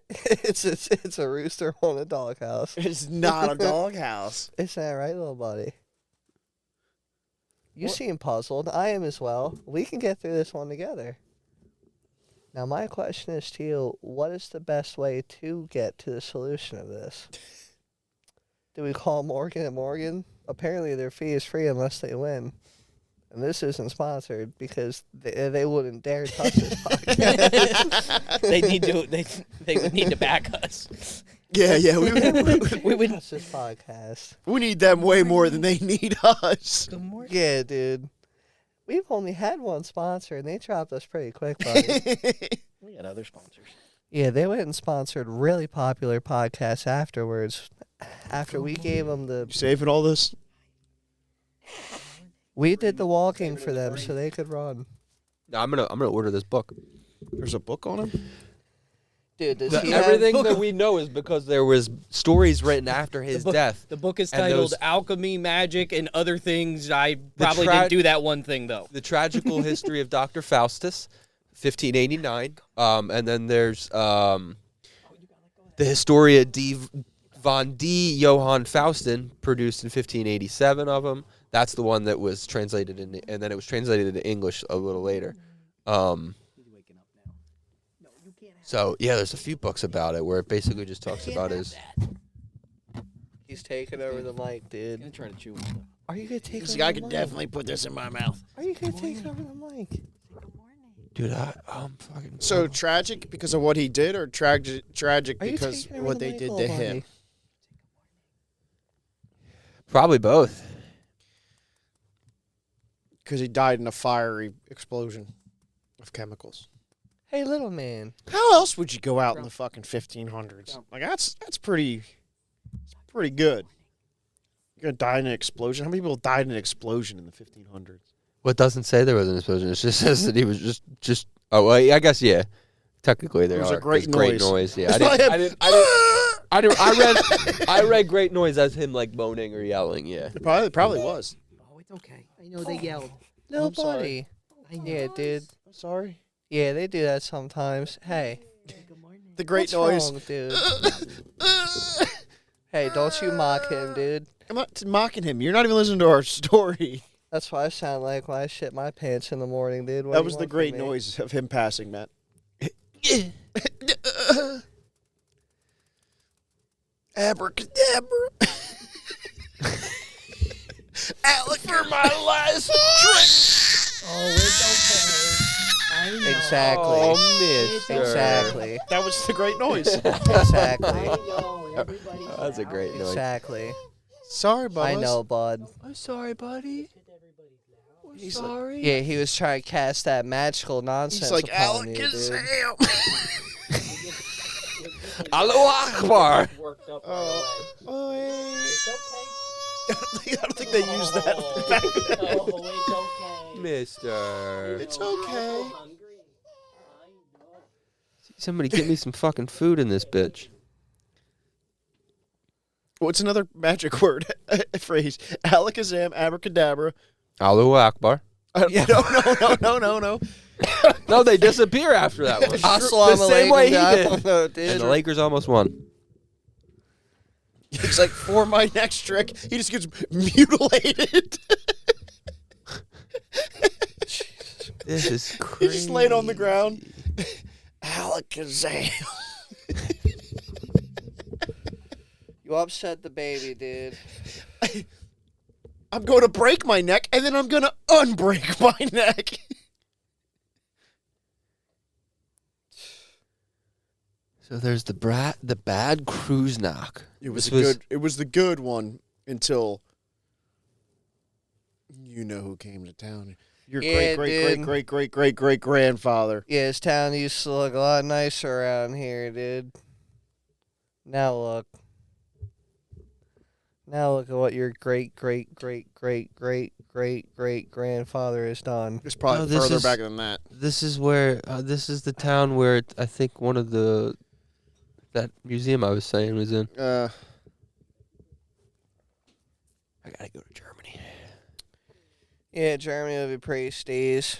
It's a rooster on a doghouse. It's not a doghouse. Is that right, little buddy? You What? seem puzzled. I am as well. We can get through this one together. Now, my question is to you, what is the best way to get to the solution of this? Do we call Morgan and Morgan? Apparently, their fee is free unless they win. And this isn't sponsored because they wouldn't dare touch this podcast. They would need to back us. Yeah. We would. Touch this podcast. We need them way more than they need us. Yeah, dude. We've only had one sponsor, and they dropped us pretty quick, buddy. We had other sponsors. Yeah, they went and sponsored really popular podcasts afterwards. After we gave them You saving all this? we did the walking for them so they could run. No, I'm gonna order this book. There's a book on him. Dude, does he Everything have, that we know is because there was stories written after his death. The book is And titled those- Alchemy, Magic, and Other Things. I probably tra- didn't do that one thing, though. The Tragical History of Dr. Faustus, 1589. And then there's the Historia von D. Johann Faustin, produced in 1587 of them. That's the one that was translated in, and then it was translated into English a little later. So yeah, there's a few books about it where it basically just talks about his. He's taking over the mic, dude. I'm trying to chew. Are you gonna take He's over like, I the could mic? definitely put this in my mouth. Are you gonna take over the mic? Dude, I'm fucking. So tragic because of what he did, or tragic Are you because taking over what the they mic, did little to him? buddy? Probably both. Because he died in a fiery explosion of chemicals. Hey, little man. How else would you go out in the fucking 1500s? Like that's pretty good. You're gonna die in an explosion. How many people died in an explosion in the 1500s? What doesn't say there was an explosion? It just says that he was just. Oh, well, I guess yeah. Technically, there It was a are. great There's great noise. noise. Yeah, It's not him. I read great noise as him like moaning or yelling. Yeah. It probably was. Oh, it's okay. I know they yelled. Little I'm sorry. buddy. Yeah, dude. I'm sorry. Yeah, they do that sometimes. Hey. The great What's noise. wrong, dude? Hey, don't you mock him, dude. I'm not mocking him. You're not even listening to our story. That's what I sound like when I shit my pants in the morning, dude. What do That you was the want from great me? noise of him passing, Matt. Abracadabra. Alec for my last drink. Oh, it's okay. I know. Exactly. Oh, mister. Exactly. That was the great noise. Exactly. I know. Everybody. That's a great noise. Exactly. Sorry, Bubba. I know, bud. I'm sorry, buddy. I'm He's sorry. Yeah, he was trying to cast that magical nonsense He's like upon Alec you, and dude. Sam. Allahu Akbar. Worked up. Oh, hey. It's okay. I don't think they used that back then. Oh, it's okay. Mister. It's okay. Hungry. I know. Somebody get me some fucking food in this bitch. What's another magic word phrase? Alakazam, abracadabra. Allahu Akbar. No. No, they disappear after that one. the Assalamu same way he alaikum, I did. don't know, And dude. the Lakers almost won. He's like, for my next trick, he just gets mutilated. This is He crazy. just laid on the ground. Alakazam. You upset the baby, dude. I'm going to break my neck, and then I'm going to unbreak my neck. So there's the bad cruise knock. It was This It was the good one until you know who came to town. Your Yeah, great grandfather. Yeah, his town used to look a lot nicer around here, dude. Now look. Now look at what your great grandfather has done. It's probably No, this further is- back than that. This is where this is the town where I think one of that museum I was saying was in. I gotta go to Germany. Yeah, Germany would be pretty steez.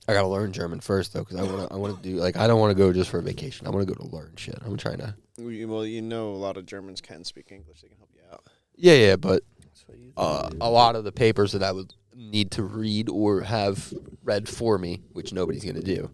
I gotta learn German first though, because I wanna do like I don't want to go just for a vacation. I want to go to learn shit. I'm trying to. Well, you know, a lot of Germans can speak English. They can help you out. Yeah, but That's what you a lot of the papers that I would need to read or have read for me, which nobody's gonna do,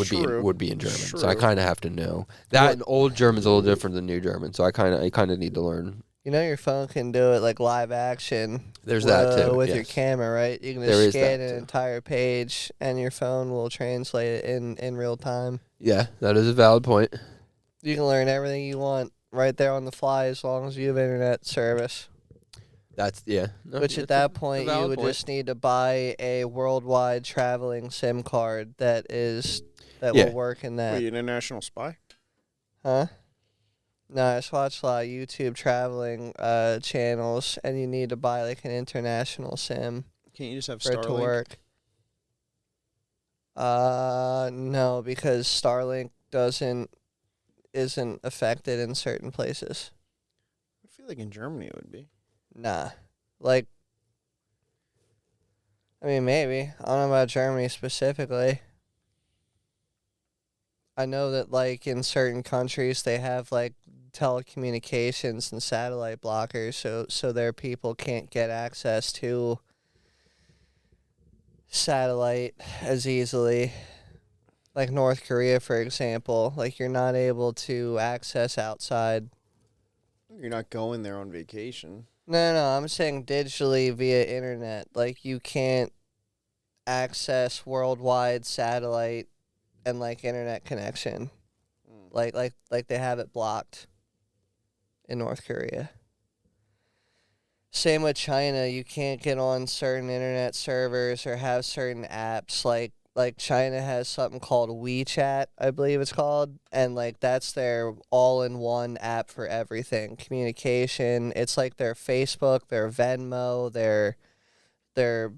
True. would be in German. So I True. kind of have to know that. And old German's a little different than new German, so I kind of need to learn. You know your phone can do it like live action. There's that too with your yes. camera, right? You can There just is scan that an too. entire page, and your phone will translate it in real time. Yeah, that is a valid point. You can learn everything you want right there on the fly as long as you have internet service. That's No, Which that's at that a point you valid would point. just need to buy a worldwide traveling SIM card that Yeah. will work in that. Were you an international spy? Huh? No, I just watch a lot of YouTube traveling channels, and you need to buy like an international SIM Can't you just have for it to Starlink? work. No, because Starlink isn't affected in certain places. I feel like in Germany it would be. Nah. Like, I mean, maybe. I don't know about Germany specifically. I know that, like, in certain countries, they have, like, telecommunications and satellite blockers, so their people can't get access to satellite as easily. Like North Korea, for example. Like, you're not able to access outside. You're not going there on vacation. No, I'm saying digitally via internet. Like, you can't access worldwide satellite and, like, internet connection. Like they have it blocked in North Korea. Same with China. You can't get on certain internet servers or have certain apps. Like China has something called WeChat, I believe it's called, and like that's their all-in-one app for everything, communication. It's like their Facebook, their Venmo, their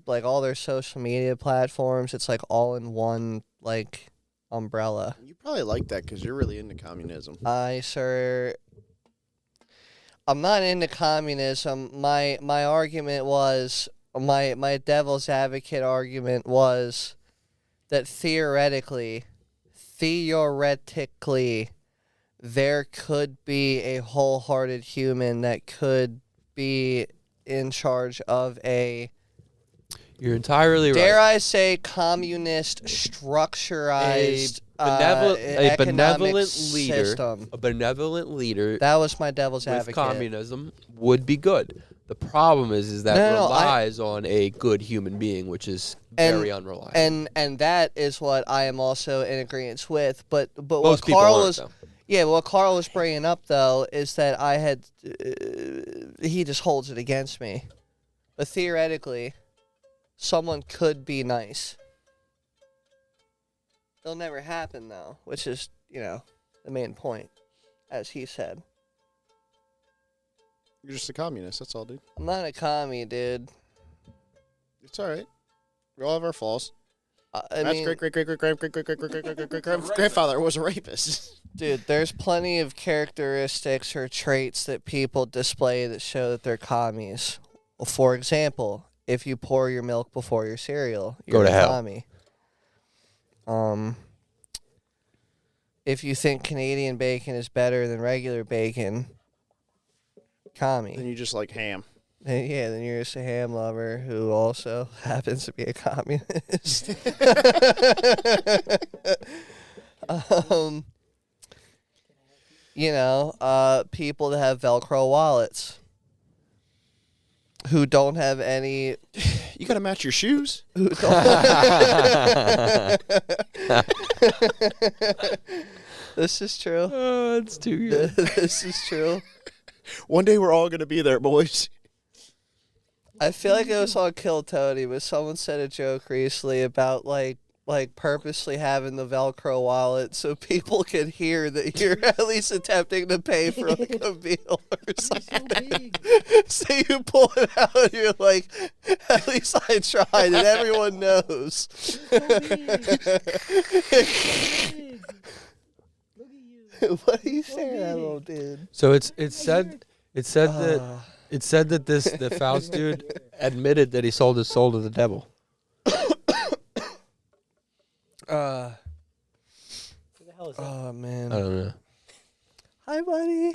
like all their social media platforms. It's like all in one like umbrella. You probably like that because you're really into communism. I'm not into communism. My argument was my devil's advocate argument was that theoretically, there could be a wholehearted human that could be in charge of a, You're entirely dare right. I say, communist structurized A economic benevolent leader, system. a benevolent leader That was my devil's with advocate. communism would be good. The problem is that No, relies on a good human being, which is And- very unreliable. And that is what I am also in agreement with. But Most what people Carl aren't, was though. what Carl was bringing up though is that I had he just holds it against me. But theoretically, someone could be nice. It'll never happen though, which is the main point, as he said. You're just a communist. That's all, dude. I'm not a commie, dude. It's all right. We all have our flaws. I Matt's mean, grandfather was a rapist. dude, there's plenty of characteristics or traits that people display that show that they're commies. Well, for example, if you pour your milk before your cereal, you're Go to a hell. commie. If you think Canadian bacon is better than regular bacon, commie. Then you just like ham. Yeah, then you're just a ham lover who also happens to be a communist. People that have Velcro wallets who don't have any. You gotta match your shoes. Who don't, this is true. Oh, that's too good. This is true. One day we're all gonna be there, boys. I feel like it was on Kill Tony, but someone said a joke recently about like like purposely having the Velcro wallet so people can hear that you're at least attempting to pay for like a meal or something. So you pull it out and you're like, at least I tried, and everyone knows. What are you saying, that little dude? So it said that the Faust dude admitted that he sold his soul to the devil. Who the hell is that? Oh man. I don't know. Hi, buddy.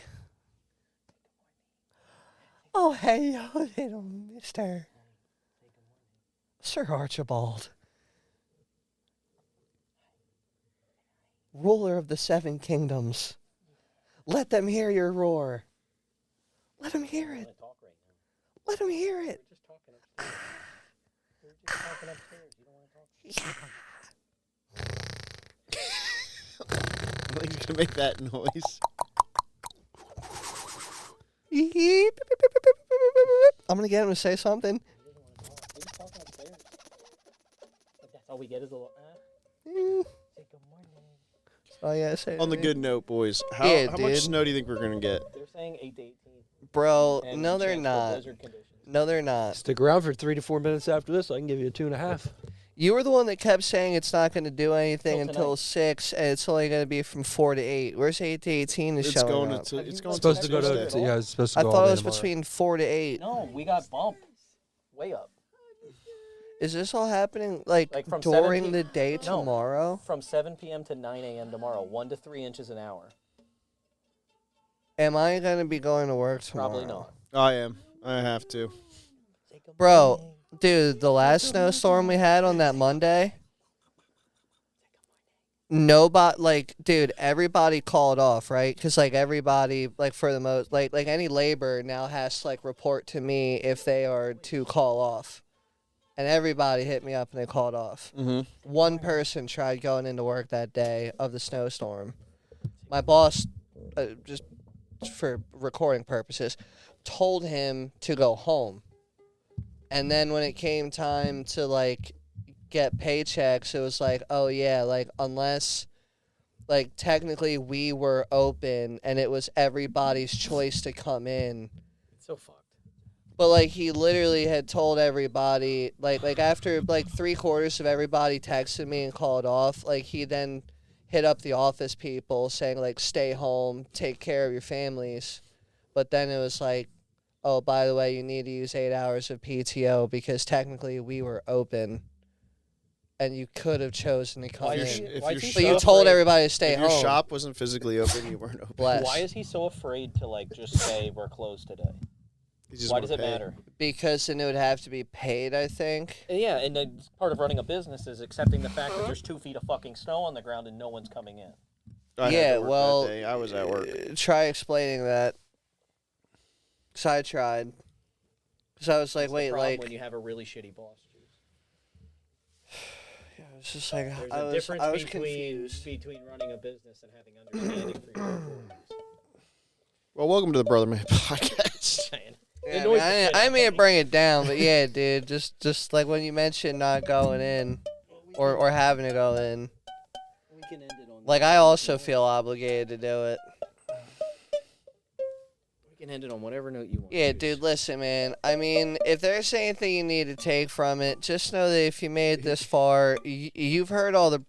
Oh, hey, little mister. Sir Archibald. Ruler of the Seven Kingdoms. Let them hear your roar. Let them hear it. Let them hear it. I think you can make that noise. I'm going to get him to say something. That's all we get is a little. Say good morning. Oh, yeah, say it On the to me. good note, boys, how Yeah, much dude. snow do you think we're gonna get? They're saying 8 to 18. Bro, And no, they're chance for not. blizzard conditions. No, they're not. Stick around for 3 to 4 minutes after this. I can give you a 2.5. You were the one that kept saying it's not going to do anything Till until tonight. 6, and it's only going to be from 4 to 8. Where's 8 to 18 is It's showing going up? to. It's going It's supposed to go Tuesday. to yeah. It's supposed to I go. thought all it day was tomorrow. between 4 to 8. No, we got bumped. Way up. Is this all happening like Like from during 17 the day No. tomorrow? From 7 p.m. to 9 a.m. tomorrow. 1 to 3 inches an hour. Am I going to be going to work tomorrow? Probably not. I am. I have to. Bro, dude, the last snowstorm we had on that Monday, nobody, like, dude, everybody called off, right? Because, like, everybody, like, for the most, like any labor now has to, like, report to me if they are to call off. And everybody hit me up and they called off. Mm-hmm. One person tried going into work that day of the snowstorm. My boss, just for recording purposes, told him to go home. And then when it came time to, like, get paychecks, it was like, oh, yeah, like, unless, like, technically we were open and it was everybody's choice to come in. It's so fucked. But, like, he literally had told everybody, like after, like, 3/4 of everybody texted me and called off, like, he then hit up the office people saying, like, stay home, take care of your families. But then it was like, oh, by the way, you need to use 8 hours of PTO because technically we were open and you could have chosen to come Why in. is he- If why your is he But you so told afraid- everybody to stay If your home. shop wasn't physically open, you weren't open. Bless. Why is he so afraid to, like, just say we're closed today? You just Why wanna does it pay. matter? Because then it would have to be paid, I think. And yeah, and then part of running a business is accepting the fact that there's 2 feet of fucking snow on the ground and no one's coming in. I had Yeah, to work well, that day. I was at work. Try explaining that. Because I tried. Because I was like, That's the wait, problem like, when you have a really shitty boss. yeah, it was just like, There's I a was, difference I was between confused. running a business and having understanding for your employees. Well, welcome to the Brother Man podcast. Saying. Yeah, Annoys the I shit didn't out mean of to me. bring it down, but yeah, dude, just like when you mentioned not going in or having to go in, We can end it on. like I also feel obligated to do it. We can end it on whatever note you want. Yeah, to. dude, listen, man. I mean, if there's anything you need to take from it, just know that if you made it this far, you've heard all the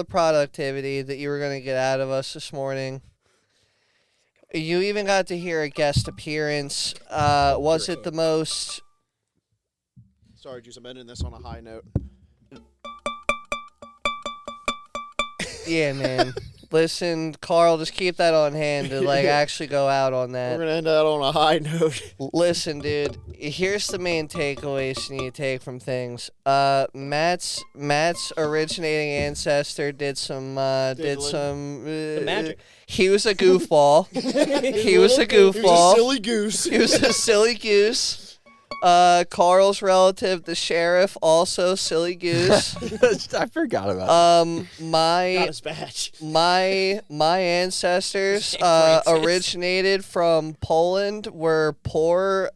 productivity that you were gonna get out of us this morning. You even got to hear a guest appearance. Was it the most? Sorry, Juice. I'm ending this on a high note. Yeah, man. Listen, Carl, just keep that on hand to like actually go out on We're that. gonna end that on a high note. Listen, dude. Here's the main takeaways you need to take from things. Matt's originating ancestor did some magic. He was a goofball. He was a He was a goofball. silly goose. He was a silly goose. Carl's relative, the sheriff, also silly goose. I forgot about that. Got My his badge. my ancestors Saint Francis. originated from Poland, were poor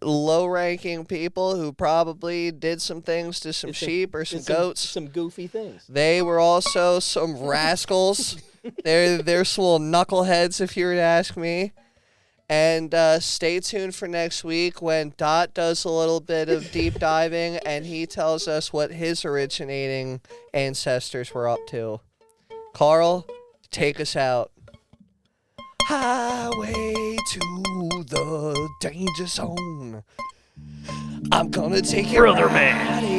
low-ranking people who probably did some things to some sheep or some goats. Some goofy things. They were also some rascals. They're some little knuckleheads, if you were to ask me. And stay tuned for next week when Dot does a little bit of deep diving and he tells us what his originating ancestors were up to. Carl, take us out. Highway to the danger zone. I'm gonna take you Brother right man.